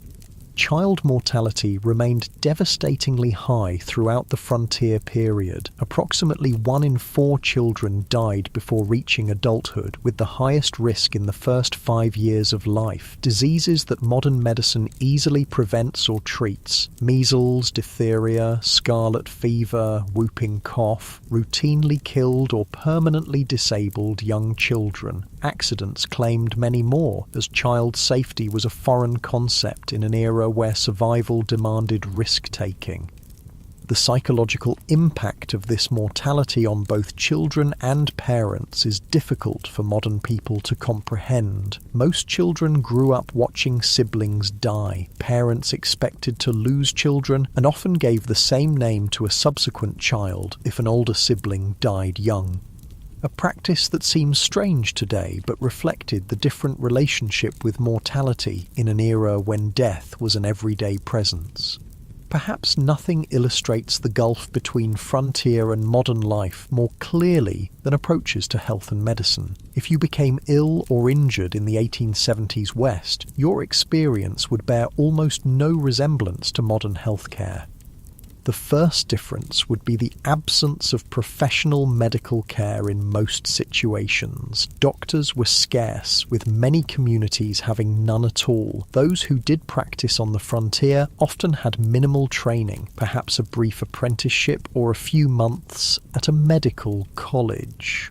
Child mortality remained devastatingly high throughout the frontier period. Approximately 1 in 4 children died before reaching adulthood, with the highest risk in the first 5 years of life. Diseases that modern medicine easily prevents or treats, measles, diphtheria, scarlet fever, whooping cough, routinely killed or permanently disabled young children. Accidents claimed many more, as child safety was a foreign concept in an era where survival demanded risk-taking. The psychological impact of this mortality on both children and parents is difficult for modern people to comprehend. Most children grew up watching siblings die. Parents expected to lose children and often gave the same name to a subsequent child if an older sibling died young. A practice that seems strange today, but reflected the different relationship with mortality in an era when death was an everyday presence. Perhaps nothing illustrates the gulf between frontier and modern life more clearly than approaches to health and medicine. If you became ill or injured in the 1870s West, your experience would bear almost no resemblance to modern healthcare. The first difference would be the absence of professional medical care in most situations. Doctors were scarce, with many communities having none at all. Those who did practice on the frontier often had minimal training, perhaps a brief apprenticeship or a few months at a medical college.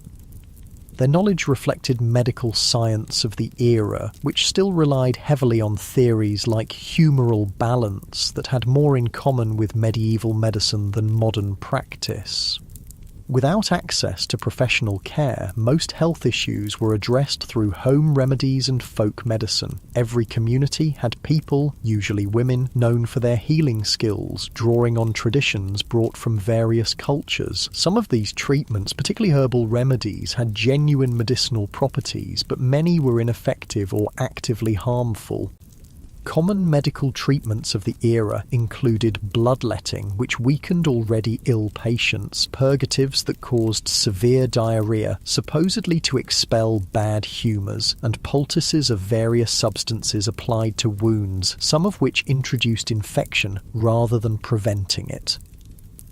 Their knowledge reflected medical science of the era, which still relied heavily on theories like humoral balance that had more in common with medieval medicine than modern practice. Without access to professional care, most health issues were addressed through home remedies and folk medicine. Every community had people, usually women, known for their healing skills, drawing on traditions brought from various cultures. Some of these treatments, particularly herbal remedies, had genuine medicinal properties, but many were ineffective or actively harmful. Common medical treatments of the era included bloodletting, which weakened already ill patients, purgatives that caused severe diarrhea, supposedly to expel bad humours, and poultices of various substances applied to wounds, some of which introduced infection rather than preventing it.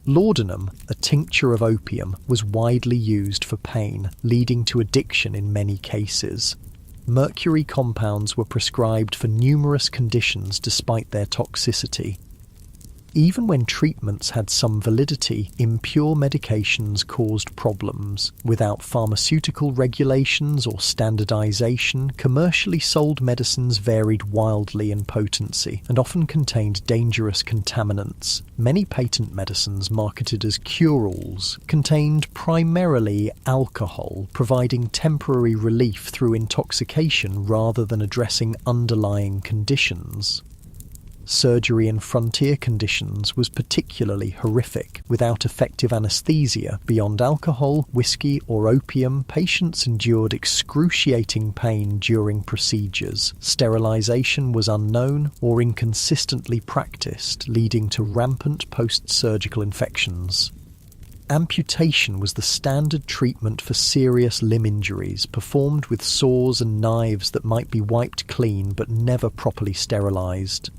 Laudanum, a tincture of opium, was widely used for pain, leading to addiction in many cases. Mercury compounds were prescribed for numerous conditions despite their toxicity. Even when treatments had some validity, impure medications caused problems. Without pharmaceutical regulations or standardization, commercially sold medicines varied wildly in potency and often contained dangerous contaminants. Many patent medicines marketed as cure-alls contained primarily alcohol, providing temporary relief through intoxication rather than addressing underlying conditions. Surgery in frontier conditions was particularly horrific. Without effective anesthesia, beyond alcohol, whiskey, or opium, patients endured excruciating pain during procedures. Sterilization was unknown or inconsistently practiced, leading to rampant post-surgical infections. Amputation was the standard treatment for serious limb injuries, performed with saws and knives that might be wiped clean but never properly sterilized.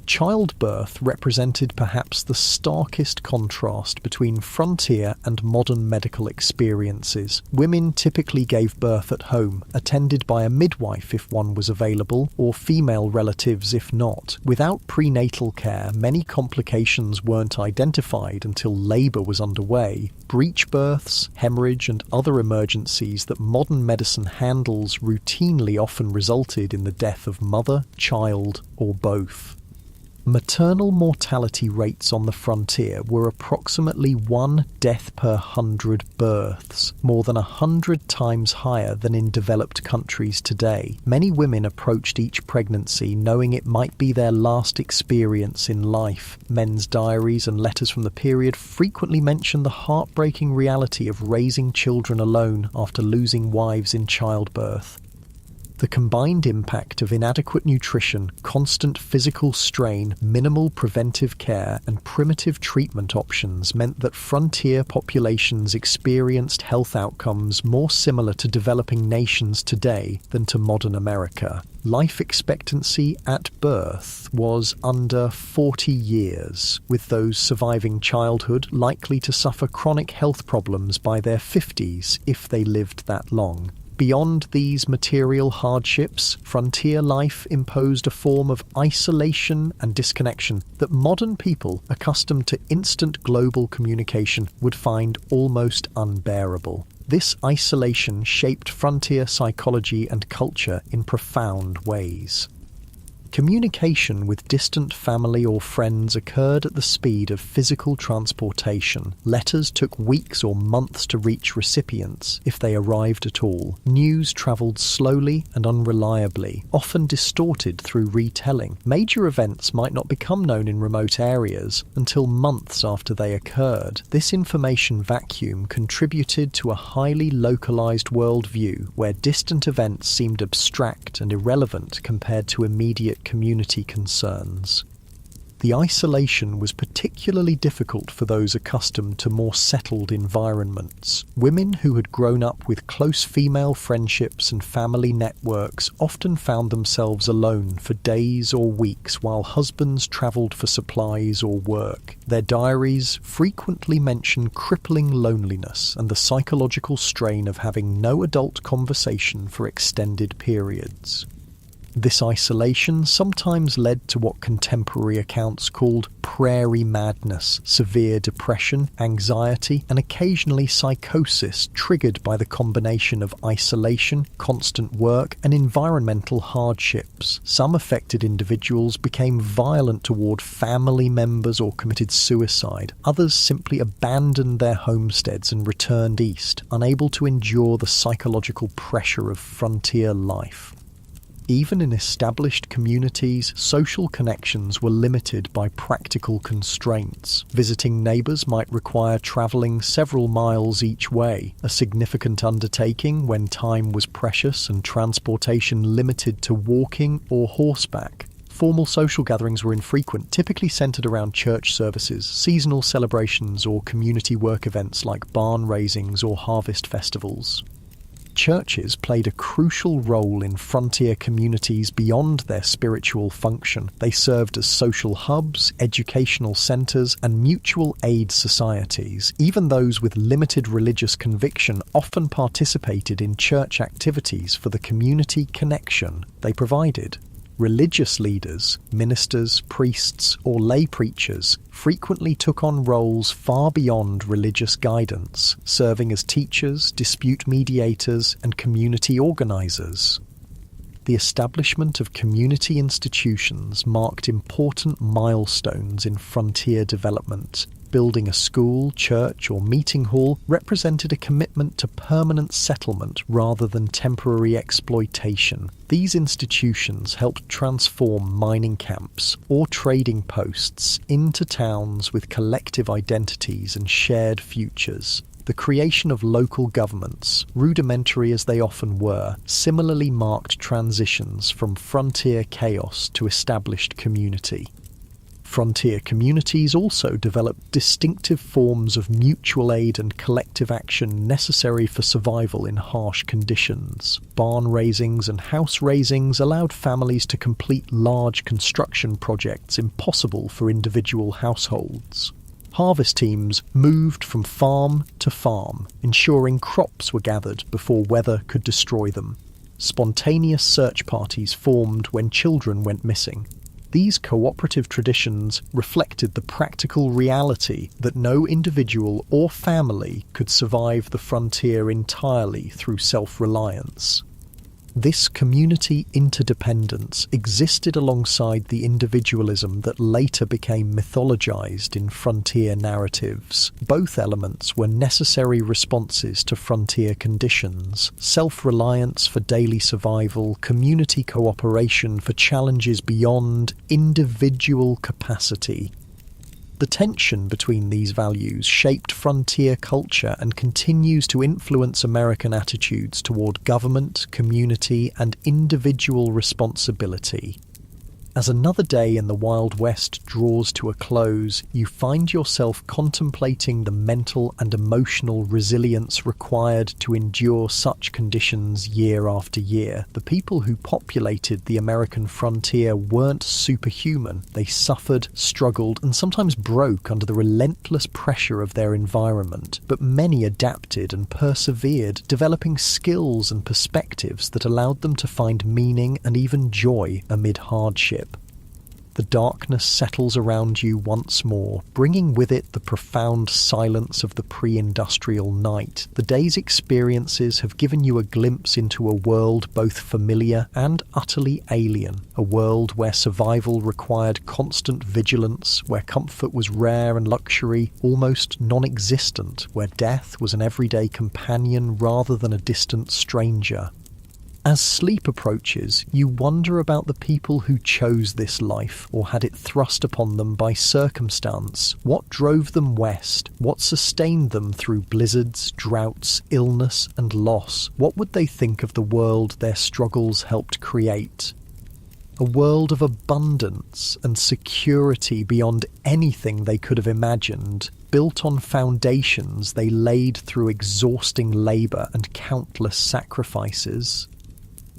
Childbirth represented perhaps the starkest contrast between frontier and modern medical experiences. Women typically gave birth at home, attended by a midwife if one was available, or female relatives if not. Without prenatal care, many complications weren't identified until labour was underway. Breech births, hemorrhage, and other emergencies that modern medicine handles routinely often resulted in the death of mother, child, or both. Maternal mortality rates on the frontier were approximately 1 death per 100 births, more than 100 times higher than in developed countries today. Many women approached each pregnancy knowing it might be their last experience in life. Men's diaries and letters from the period frequently mention the heartbreaking reality of raising children alone after losing wives in childbirth. The combined impact of inadequate nutrition, constant physical strain, minimal preventive care, and primitive treatment options meant that frontier populations experienced health outcomes more similar to developing nations today than to modern America. Life expectancy at birth was under 40 years, with those surviving childhood likely to suffer chronic health problems by their 50s if they lived that long. Beyond these material hardships, frontier life imposed a form of isolation and disconnection that modern people, accustomed to instant global communication, would find almost unbearable. This isolation shaped frontier psychology and culture in profound ways. Communication with distant family or friends occurred at the speed of physical transportation. Letters took weeks or months to reach recipients, if they arrived at all. News travelled slowly and unreliably, often distorted through retelling. Major events might not become known in remote areas until months after they occurred. This information vacuum contributed to a highly localised worldview where distant events seemed abstract and irrelevant compared to immediate community concerns. The isolation was particularly difficult for those accustomed to more settled environments. Women who had grown up with close female friendships and family networks often found themselves alone for days or weeks while husbands travelled for supplies or work. Their diaries frequently mention crippling loneliness and the psychological strain of having no adult conversation for extended periods. This isolation sometimes led to what contemporary accounts called prairie madness, severe depression, anxiety, and occasionally psychosis triggered by the combination of isolation, constant work, and environmental hardships. Some affected individuals became violent toward family members or committed suicide. Others simply abandoned their homesteads and returned east, unable to endure the psychological pressure of frontier life. Even in established communities, social connections were limited by practical constraints. Visiting neighbours might require travelling several miles each way, a significant undertaking when time was precious and transportation limited to walking or horseback. Formal social gatherings were infrequent, typically centred around church services, seasonal celebrations, or community work events like barn raisings or harvest festivals. Churches played a crucial role in frontier communities beyond their spiritual function. They served as social hubs, educational centres, and mutual aid societies. Even those with limited religious conviction often participated in church activities for the community connection they provided. Religious leaders, ministers, priests, or lay preachers frequently took on roles far beyond religious guidance, serving as teachers, dispute mediators, and community organisers. The establishment of community institutions marked important milestones in frontier development. Building a school, church, or meeting hall represented a commitment to permanent settlement rather than temporary exploitation. These institutions helped transform mining camps or trading posts into towns with collective identities and shared futures. The creation of local governments, rudimentary as they often were, similarly marked transitions from frontier chaos to established community. Frontier communities also developed distinctive forms of mutual aid and collective action necessary for survival in harsh conditions. Barn raisings and house raisings allowed families to complete large construction projects impossible for individual households. Harvest teams moved from farm to farm, ensuring crops were gathered before weather could destroy them. Spontaneous search parties formed when children went missing. These cooperative traditions reflected the practical reality that no individual or family could survive the frontier entirely through self-reliance. This community interdependence existed alongside the individualism that later became mythologized in frontier narratives. Both elements were necessary responses to frontier conditions: self-reliance for daily survival, community cooperation for challenges beyond individual capacity. The tension between these values shaped frontier culture and continues to influence American attitudes toward government, community, and individual responsibility. As another day in the Wild West draws to a close, you find yourself contemplating the mental and emotional resilience required to endure such conditions year after year. The people who populated the American frontier weren't superhuman. They suffered, struggled, and sometimes broke under the relentless pressure of their environment. But many adapted and persevered, developing skills and perspectives that allowed them to find meaning and even joy amid hardship. The darkness settles around you once more, bringing with it the profound silence of the pre-industrial night. The day's experiences have given you a glimpse into a world both familiar and utterly alien, a world where survival required constant vigilance, where comfort was rare and luxury almost non-existent, where death was an everyday companion rather than a distant stranger. As sleep approaches, you wonder about the people who chose this life or had it thrust upon them by circumstance. What drove them west? What sustained them through blizzards, droughts, illness, and loss? What would they think of the world their struggles helped create? A world of abundance and security beyond anything they could have imagined, built on foundations they laid through exhausting labour and countless sacrifices.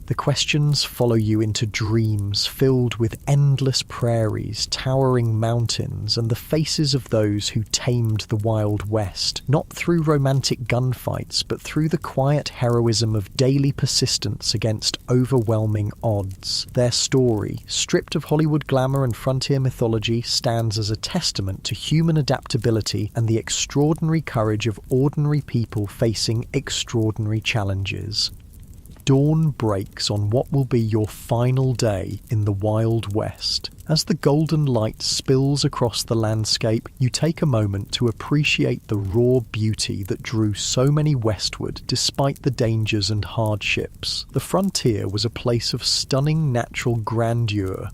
The questions follow you into dreams filled with endless prairies, towering mountains, and the faces of those who tamed the Wild West, not through romantic gunfights, but through the quiet heroism of daily persistence against overwhelming odds. Their story, stripped of Hollywood glamour and frontier mythology, stands as a testament to human adaptability and the extraordinary courage of ordinary people facing extraordinary challenges. Dawn breaks on what will be your final day in the Wild West. As the golden light spills across the landscape, you take a moment to appreciate the raw beauty that drew so many westward despite the dangers and hardships. The frontier was a place of stunning natural grandeur.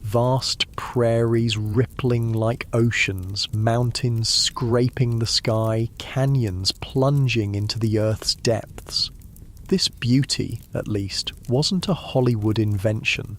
Vast prairies rippling like oceans, mountains scraping the sky, canyons plunging into the earth's depths. This beauty, at least, wasn't a Hollywood invention.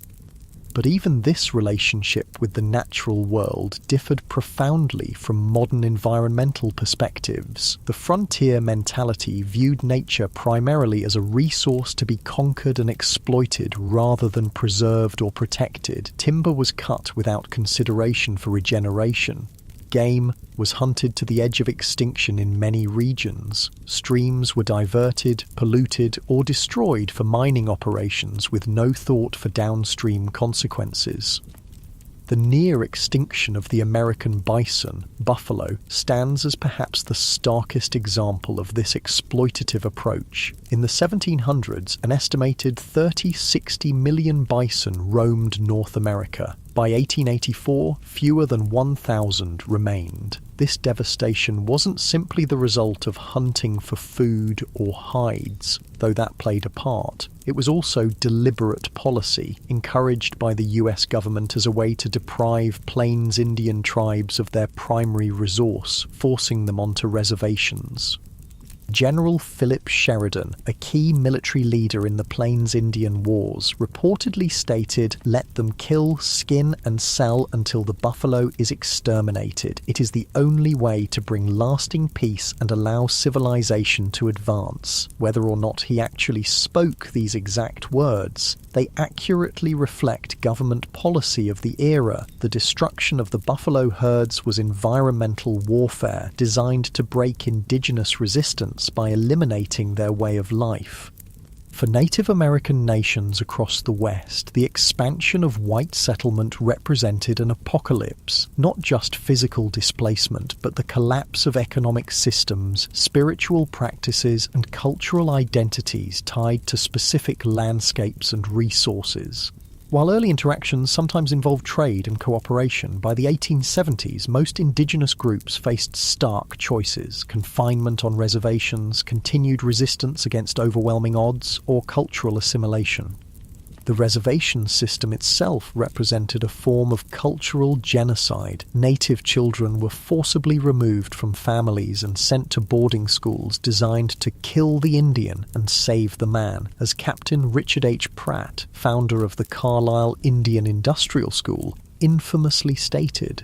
But even this relationship with the natural world differed profoundly from modern environmental perspectives. The frontier mentality viewed nature primarily as a resource to be conquered and exploited rather than preserved or protected. Timber was cut without consideration for regeneration. Game was hunted to the edge of extinction in many regions. Streams were diverted, polluted, or destroyed for mining operations with no thought for downstream consequences. The near extinction of the American bison, buffalo, stands as perhaps the starkest example of this exploitative approach. In the 1700s, an estimated 30-60 million bison roamed North America. By 1884, fewer than 1,000 remained. This devastation wasn't simply the result of hunting for food or hides, though that played a part. It was also deliberate policy, encouraged by the US government as a way to deprive Plains Indian tribes of their primary resource, forcing them onto reservations. General Philip Sheridan, a key military leader in the Plains Indian Wars, reportedly stated, "Let them kill, skin, and sell until the buffalo is exterminated. It is the only way to bring lasting peace and allow civilization to advance." Whether or not he actually spoke these exact words, they accurately reflect government policy of the era. The destruction of the buffalo herds was environmental warfare designed to break indigenous resistance by eliminating their way of life. For Native American nations across the West, the expansion of white settlement represented an apocalypse, not just physical displacement, but the collapse of economic systems, spiritual practices, and cultural identities tied to specific landscapes and resources. While early interactions sometimes involved trade and cooperation, by the 1870s most indigenous groups faced stark choices: confinement on reservations, continued resistance against overwhelming odds, or cultural assimilation. The reservation system itself represented a form of cultural genocide. Native children were forcibly removed from families and sent to boarding schools designed to kill the Indian and save the man, as Captain Richard H. Pratt, founder of the Carlisle Indian Industrial School, infamously stated.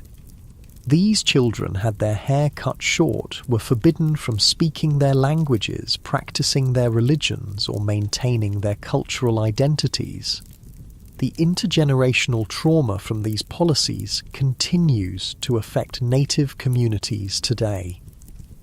These children had their hair cut short, were forbidden from speaking their languages, practicing their religions, or maintaining their cultural identities. The intergenerational trauma from these policies continues to affect Native communities today.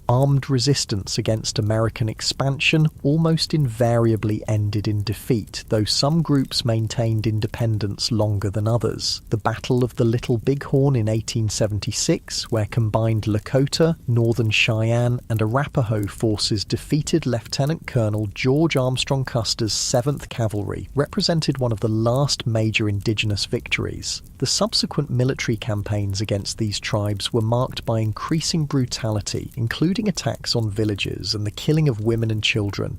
Armed resistance against American expansion almost invariably ended in defeat, though some groups maintained independence longer than others. The Battle of the Little Bighorn in 1876, where combined Lakota, Northern Cheyenne, and Arapaho forces defeated Lieutenant Colonel George Armstrong Custer's 7th Cavalry, represented one of the last major indigenous victories. The subsequent military campaigns against these tribes were marked by increasing brutality, including attacks on villages and the killing of women and children.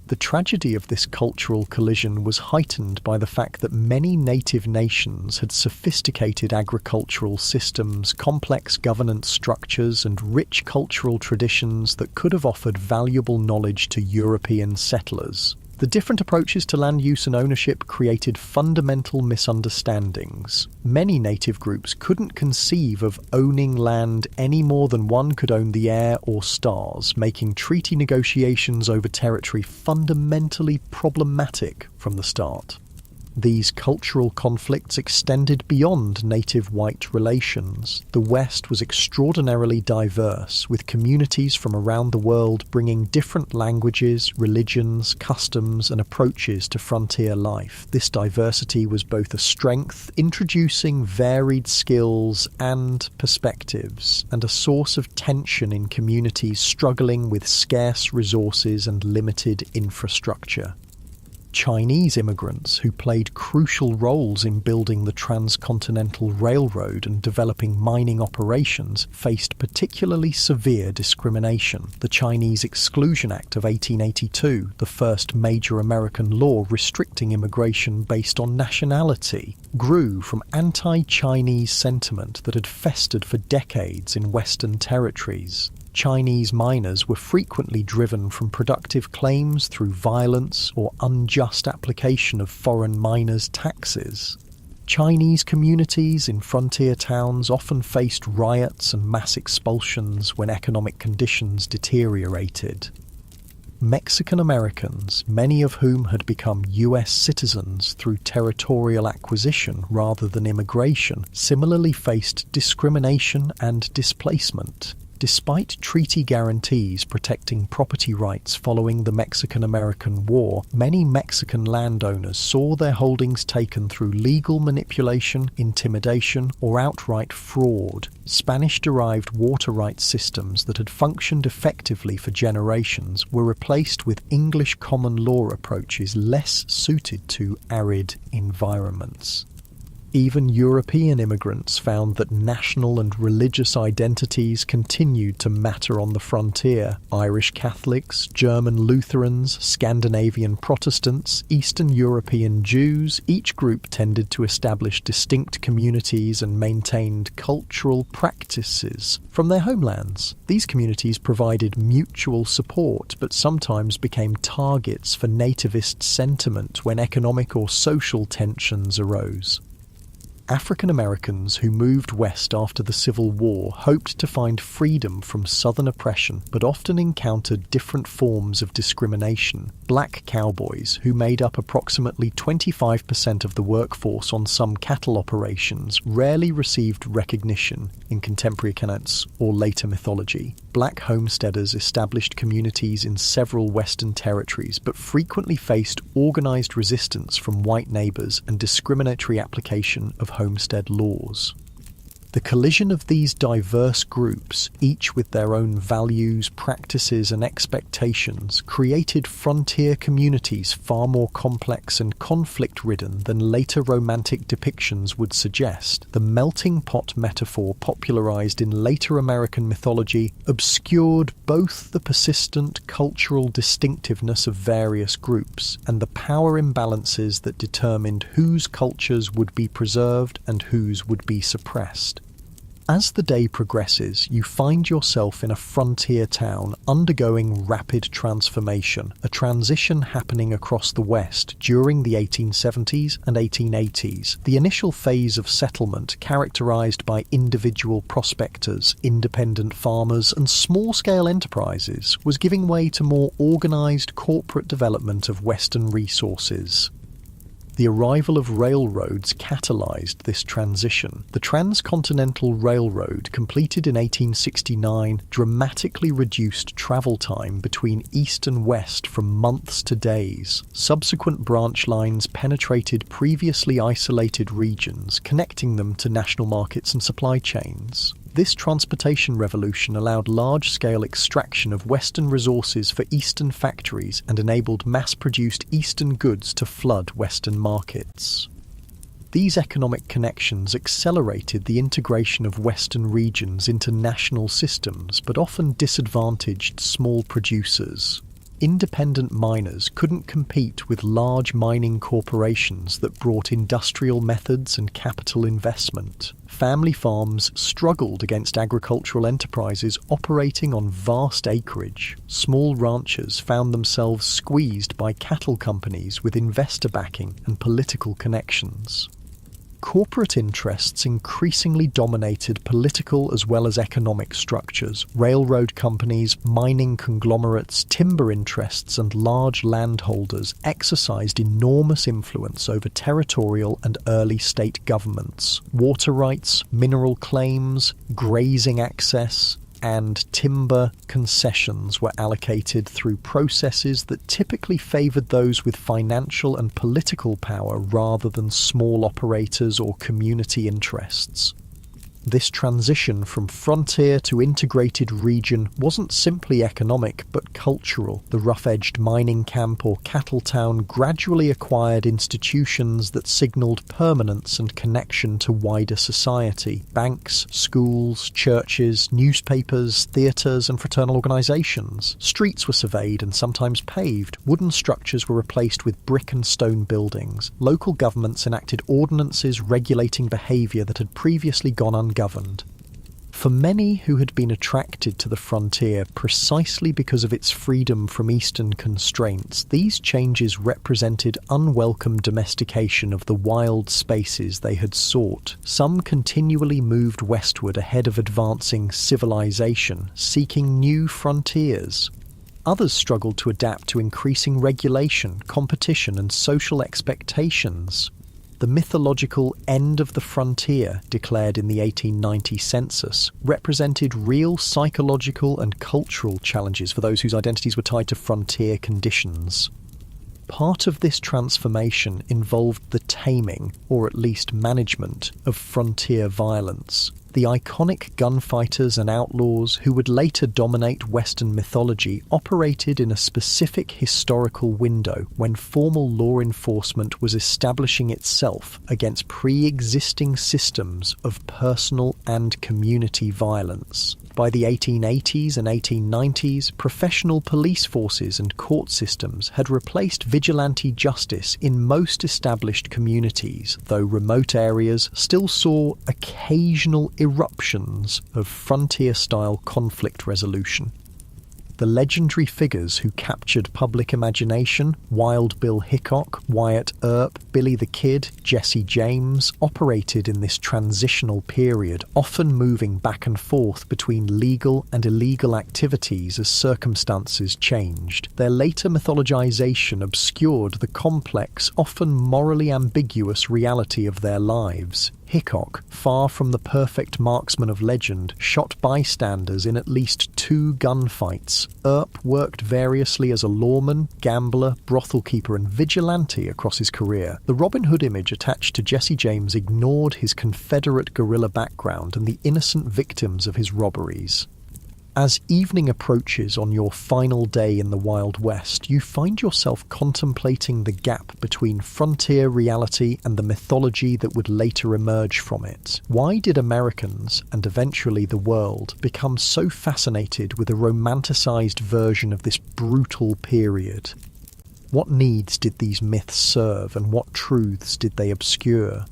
The tragedy of this cultural collision was heightened by the fact that many native nations had sophisticated agricultural systems, complex governance structures, and rich cultural traditions that could have offered valuable knowledge to European settlers. The different approaches to land use and ownership created fundamental misunderstandings. Many native groups couldn't conceive of owning land any more than one could own the air or stars, making treaty negotiations over territory fundamentally problematic from the start. These cultural conflicts extended beyond native white relations. The West was extraordinarily diverse, with communities from around the world bringing different languages, religions, customs, and approaches to frontier life. This diversity was both a strength, introducing varied skills and perspectives, and a source of tension in communities struggling with scarce resources and limited infrastructure. Chinese immigrants, who played crucial roles in building the Transcontinental Railroad and developing mining operations, faced particularly severe discrimination. The Chinese Exclusion Act of 1882, the first major American law restricting immigration based on nationality, grew from anti-Chinese sentiment that had festered for decades in Western territories. Chinese miners were frequently driven from productive claims through violence or unjust application of foreign miners' taxes. Chinese communities in frontier towns often faced riots and mass expulsions when economic conditions deteriorated. Mexican Americans, many of whom had become US citizens through territorial acquisition rather than immigration, similarly faced discrimination and displacement. Despite treaty guarantees protecting property rights following the Mexican-American War, many Mexican landowners saw their holdings taken through legal manipulation, intimidation, or outright fraud. Spanish-derived water rights systems that had functioned effectively for generations were replaced with English common law approaches less suited to arid environments. Even European immigrants found that national and religious identities continued to matter on the frontier. Irish Catholics, German Lutherans, Scandinavian Protestants, Eastern European Jews, each group tended to establish distinct communities and maintained cultural practices from their homelands. These communities provided mutual support, but sometimes became targets for nativist sentiment when economic or social tensions arose. African Americans who moved west after the Civil War hoped to find freedom from Southern oppression, but often encountered different forms of discrimination. Black cowboys, who made up approximately 25% of the workforce on some cattle operations, rarely received recognition in contemporary accounts or later mythology. Black homesteaders established communities in several Western territories, but frequently faced organized resistance from white neighbors and discriminatory application of homestead laws. The collision of these diverse groups, each with their own values, practices, and expectations, created frontier communities far more complex and conflict-ridden than later romantic depictions would suggest. The melting pot metaphor popularized in later American mythology obscured both the persistent cultural distinctiveness of various groups and the power imbalances that determined whose cultures would be preserved and whose would be suppressed. As the day progresses, you find yourself in a frontier town undergoing rapid transformation, a transition happening across the West during the 1870s and 1880s. The initial phase of settlement, characterized by individual prospectors, independent farmers, and small-scale enterprises, was giving way to more organized corporate development of Western resources. The arrival of railroads catalyzed this transition. The Transcontinental Railroad, completed in 1869, dramatically reduced travel time between east and west from months to days. Subsequent branch lines penetrated previously isolated regions, connecting them to national markets and supply chains. This transportation revolution allowed large-scale extraction of Western resources for Eastern factories and enabled mass-produced Eastern goods to flood Western markets. These economic connections accelerated the integration of Western regions into national systems, but often disadvantaged small producers. independent miners couldn't compete with large mining corporations that brought industrial methods and capital investment. Family farms struggled against agricultural enterprises operating on vast acreage. Small ranchers found themselves squeezed by cattle companies with investor backing and political connections. Corporate interests increasingly dominated political as well as economic structures. Railroad companies, mining conglomerates, timber interests, and large landholders exercised enormous influence over territorial and early state governments. Water rights, mineral claims, grazing access, and timber concessions were allocated through processes that typically favoured those with financial and political power rather than small operators or community interests. This transition from frontier to integrated region wasn't simply economic but cultural. The rough-edged mining camp or cattle town gradually acquired institutions that signalled permanence and connection to wider society. Banks, schools, churches, newspapers, theatres and fraternal organisations. Streets were surveyed and sometimes paved. Wooden structures were replaced with brick and stone buildings. Local governments enacted ordinances regulating behaviour that had previously gone ungoverned. For many who had been attracted to the frontier precisely because of its freedom from Eastern constraints, these changes represented unwelcome domestication of the wild spaces they had sought. Some continually moved westward ahead of advancing civilization, seeking new frontiers. Others struggled to adapt to increasing regulation, competition, and social expectations. The mythological end of the frontier, declared in the 1890 census, represented real psychological and cultural challenges for those whose identities were tied to frontier conditions. Part of this transformation involved the taming, or at least management, of frontier violence. The iconic gunfighters and outlaws who would later dominate Western mythology operated in a specific historical window when formal law enforcement was establishing itself against pre-existing systems of personal and community violence. By the 1880s and 1890s, professional police forces and court systems had replaced vigilante justice in most established communities, though remote areas still saw occasional eruptions of frontier-style conflict resolution. The legendary figures who captured public imagination, Wild Bill Hickok, Wyatt Earp, Billy the Kid, Jesse James, operated in this transitional period, often moving back and forth between legal and illegal activities as circumstances changed. Their later mythologization obscured the complex, often morally ambiguous reality of their lives. Hickok, far from the perfect marksman of legend, shot bystanders in at least 2 gunfights. Earp worked variously as a lawman, gambler, brothel keeper and vigilante across his career. The Robin Hood image attached to Jesse James ignored his Confederate guerrilla background and the innocent victims of his robberies. As evening approaches on your final day in the Wild West, you find yourself contemplating the gap between frontier reality and the mythology that would later emerge from it. Why did Americans, and eventually the world, become so fascinated with a romanticized version of this brutal period? What needs did these myths serve, and what truths did they obscure?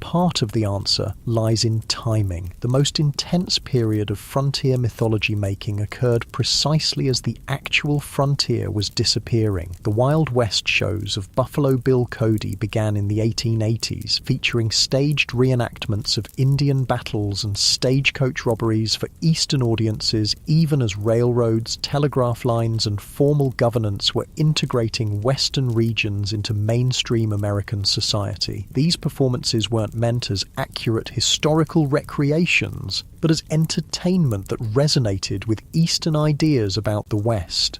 Part of the answer lies in timing. The most intense period of frontier mythology making occurred precisely as the actual frontier was disappearing. The Wild West shows of Buffalo Bill Cody began in the 1880s, featuring staged reenactments of Indian battles and stagecoach robberies for Eastern audiences, even as railroads, telegraph lines, and formal governance were integrating Western regions into mainstream American society. These performances weren't meant as accurate historical recreations, but as entertainment that resonated with Eastern ideas about the West.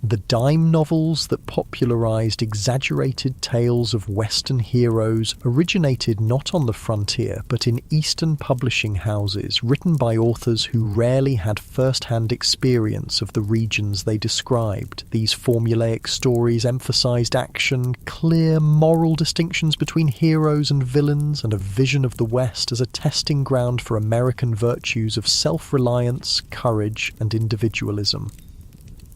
The dime novels that popularized exaggerated tales of Western heroes originated not on the frontier, but in Eastern publishing houses, written by authors who rarely had first-hand experience of the regions they described. These formulaic stories emphasized action, clear moral distinctions between heroes and villains, and a vision of the West as a testing ground for American virtues of self-reliance, courage, and individualism.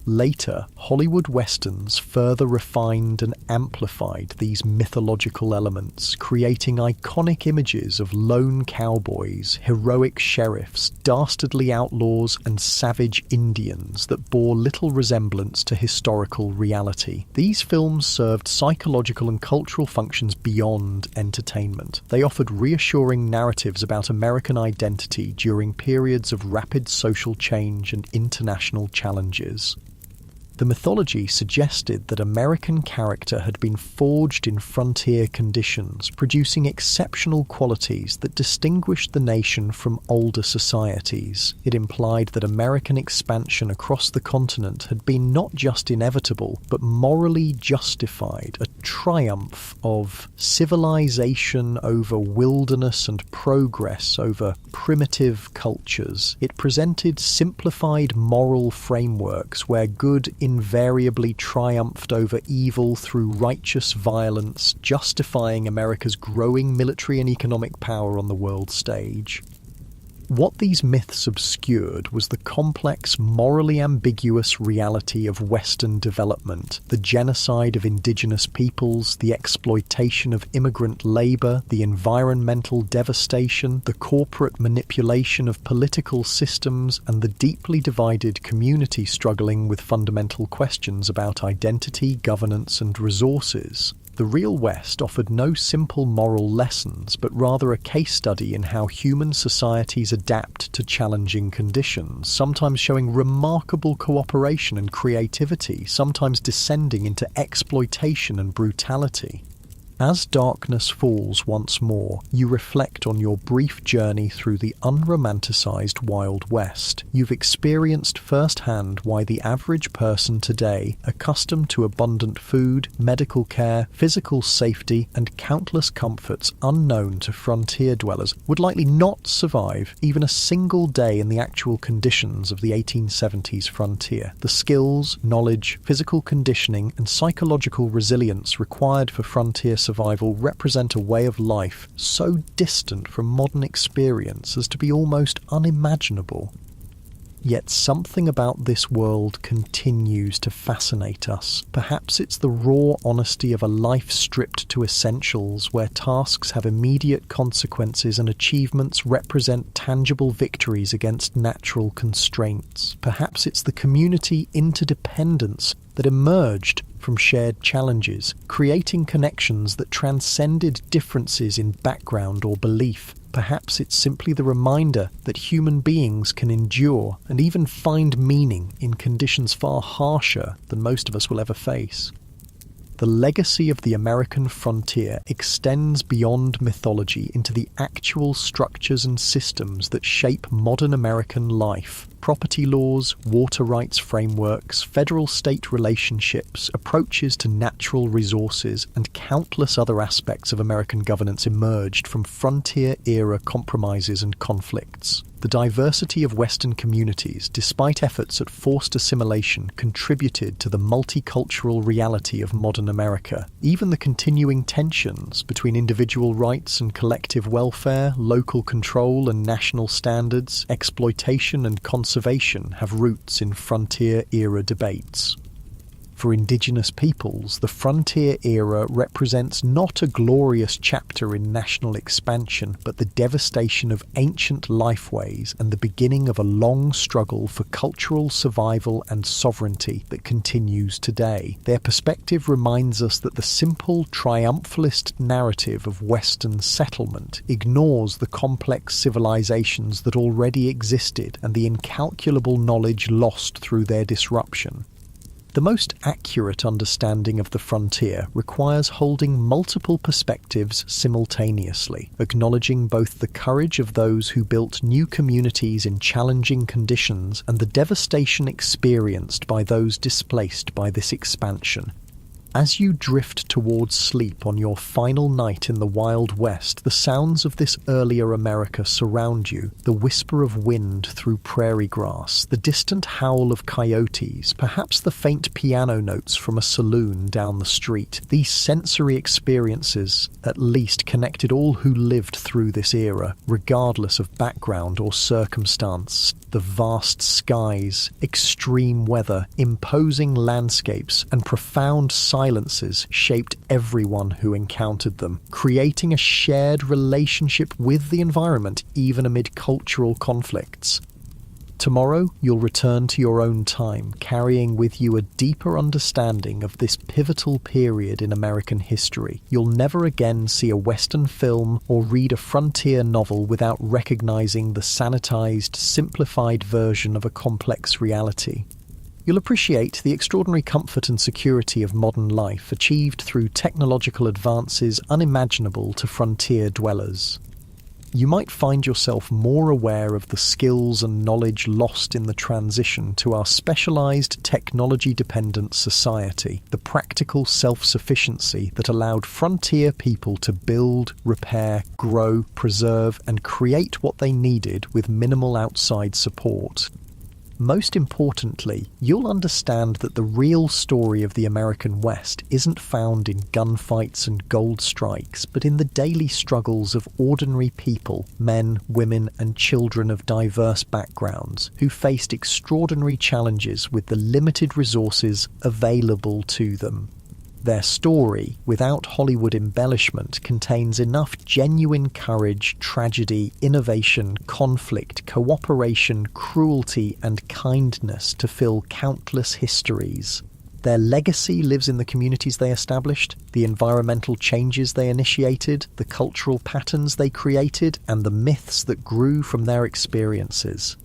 Later, Hollywood westerns further refined and amplified these mythological elements, creating iconic images of lone cowboys, heroic sheriffs, dastardly outlaws, and savage Indians that bore little resemblance to historical reality. These films served psychological and cultural functions beyond entertainment. They offered reassuring narratives about American identity during periods of rapid social change and international challenges. The mythology suggested that American character had been forged in frontier conditions, producing exceptional qualities that distinguished the nation from older societies. It implied that American expansion across the continent had been not just inevitable, but morally justified, a triumph of civilization over wilderness and progress over primitive cultures. It presented simplified moral frameworks where good invariably triumphed over evil through righteous violence, justifying America's growing military and economic power on the world stage. What these myths obscured was the complex, morally ambiguous reality of Western development, the genocide of indigenous peoples, the exploitation of immigrant labor, the environmental devastation, the corporate manipulation of political systems, and the deeply divided community struggling with fundamental questions about identity, governance, and resources. The real West offered no simple moral lessons, but rather a case study in how human societies adapt to challenging conditions, sometimes showing remarkable cooperation and creativity, sometimes descending into exploitation and brutality. As darkness falls once more, you reflect on your brief journey through the unromanticized Wild West. You've experienced firsthand why the average person today, accustomed to abundant food, medical care, physical safety, and countless comforts unknown to frontier dwellers, would likely not survive even a single day in the actual conditions of the 1870s frontier. The skills, knowledge, physical conditioning, and psychological resilience required for frontier survival represent a way of life so distant from modern experience as to be almost unimaginable. Yet something about this world continues to fascinate us. Perhaps it's the raw honesty of a life stripped to essentials, where tasks have immediate consequences and achievements represent tangible victories against natural constraints. Perhaps it's the community interdependence that emerged from shared challenges, creating connections that transcended differences in background or belief. Perhaps it's simply the reminder that human beings can endure and even find meaning in conditions far harsher than most of us will ever face. The legacy of the American frontier extends beyond mythology into the actual structures and systems that shape modern American life. Property laws, water rights frameworks, federal-state relationships, approaches to natural resources, and countless other aspects of American governance emerged from frontier-era compromises and conflicts. The diversity of Western communities, despite efforts at forced assimilation, contributed to the multicultural reality of modern America. Even the continuing tensions between individual rights and collective welfare, local control and national standards, exploitation and conservation have roots in frontier-era debates. For indigenous peoples, the frontier era represents not a glorious chapter in national expansion, but the devastation of ancient lifeways and the beginning of a long struggle for cultural survival and sovereignty that continues today. Their perspective reminds us that the simple triumphalist narrative of Western settlement ignores the complex civilizations that already existed and the incalculable knowledge lost through their disruption. The most accurate understanding of the frontier requires holding multiple perspectives simultaneously, acknowledging both the courage of those who built new communities in challenging conditions and the devastation experienced by those displaced by this expansion. As you drift towards sleep on your final night in the Wild West, the sounds of this earlier America surround you, the whisper of wind through prairie grass, the distant howl of coyotes, perhaps the faint piano notes from a saloon down the street. These sensory experiences, at least, connected all who lived through this era, regardless of background or circumstance. the vast skies, extreme weather, imposing landscapes, and profound silences shaped everyone who encountered them, creating a shared relationship with the environment even amid cultural conflicts. Tomorrow, you'll return to your own time, carrying with you a deeper understanding of this pivotal period in American history. You'll never again see a Western film or read a frontier novel without recognizing the sanitized, simplified version of a complex reality. You'll appreciate the extraordinary comfort and security of modern life achieved through technological advances unimaginable to frontier dwellers. You might find yourself more aware of the skills and knowledge lost in the transition to our specialized, technology-dependent society, the practical self-sufficiency that allowed frontier people to build, repair, grow, preserve, and create what they needed with minimal outside support. Most importantly, you'll understand that the real story of the American West isn't found in gunfights and gold strikes, but in the daily struggles of ordinary people, men, women, and children of diverse backgrounds, who faced extraordinary challenges with the limited resources available to them. Their story, without Hollywood embellishment, contains enough genuine courage, tragedy, innovation, conflict, cooperation, cruelty, and kindness to fill countless histories. Their legacy lives in the communities they established, the environmental changes they initiated, the cultural patterns they created, and the myths that grew from their experiences.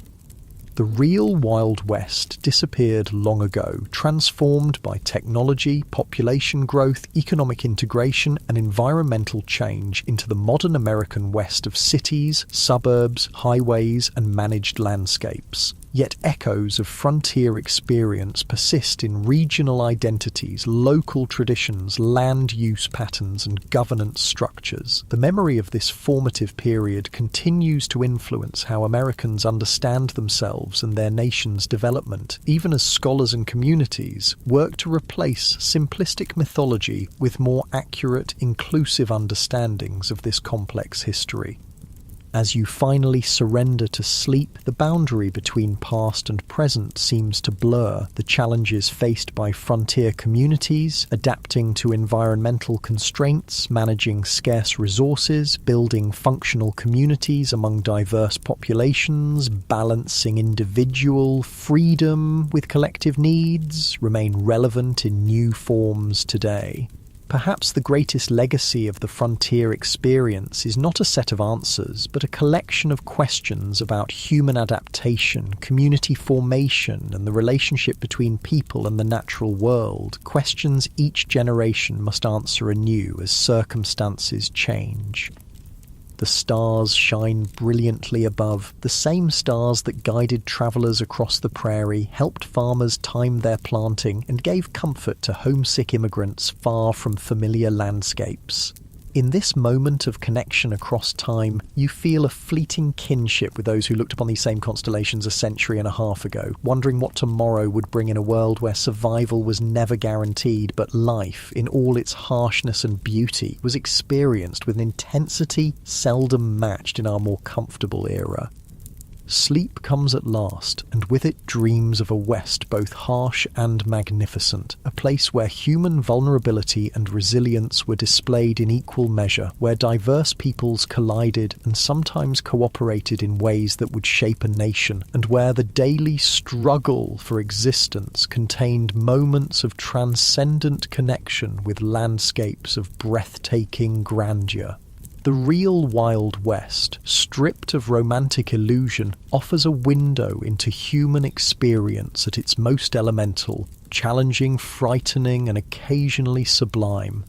The real Wild West disappeared long ago, transformed by technology, population growth, economic integration, and environmental change into the modern American West of cities, suburbs, highways, and managed landscapes. Yet echoes of frontier experience persist in regional identities, local traditions, land use patterns, and governance structures. The memory of this formative period continues to influence how Americans understand themselves and their nation's development, even as scholars and communities work to replace simplistic mythology with more accurate, inclusive understandings of this complex history. As you finally surrender to sleep, the boundary between past and present seems to blur. The challenges faced by frontier communities, adapting to environmental constraints, managing scarce resources, building functional communities among diverse populations, balancing individual freedom with collective needs, remain relevant in new forms today. Perhaps the greatest legacy of the frontier experience is not a set of answers, but a collection of questions about human adaptation, community formation, and the relationship between people and the natural world, questions each generation must answer anew as circumstances change. The stars shine brilliantly above, the same stars that guided travellers across the prairie, helped farmers time their planting, and gave comfort to homesick immigrants far from familiar landscapes. In this moment of connection across time, you feel a fleeting kinship with those who looked upon these same constellations a century and a half ago, wondering what tomorrow would bring in a world where survival was never guaranteed, but life, in all its harshness and beauty, was experienced with an intensity seldom matched in our more comfortable era. Sleep comes at last, and with it dreams of a West both harsh and magnificent, a place where human vulnerability and resilience were displayed in equal measure, where diverse peoples collided and sometimes cooperated in ways that would shape a nation, and where the daily struggle for existence contained moments of transcendent connection with landscapes of breathtaking grandeur. The real Wild West, stripped of romantic illusion, offers a window into human experience at its most elemental, challenging, frightening, and occasionally sublime.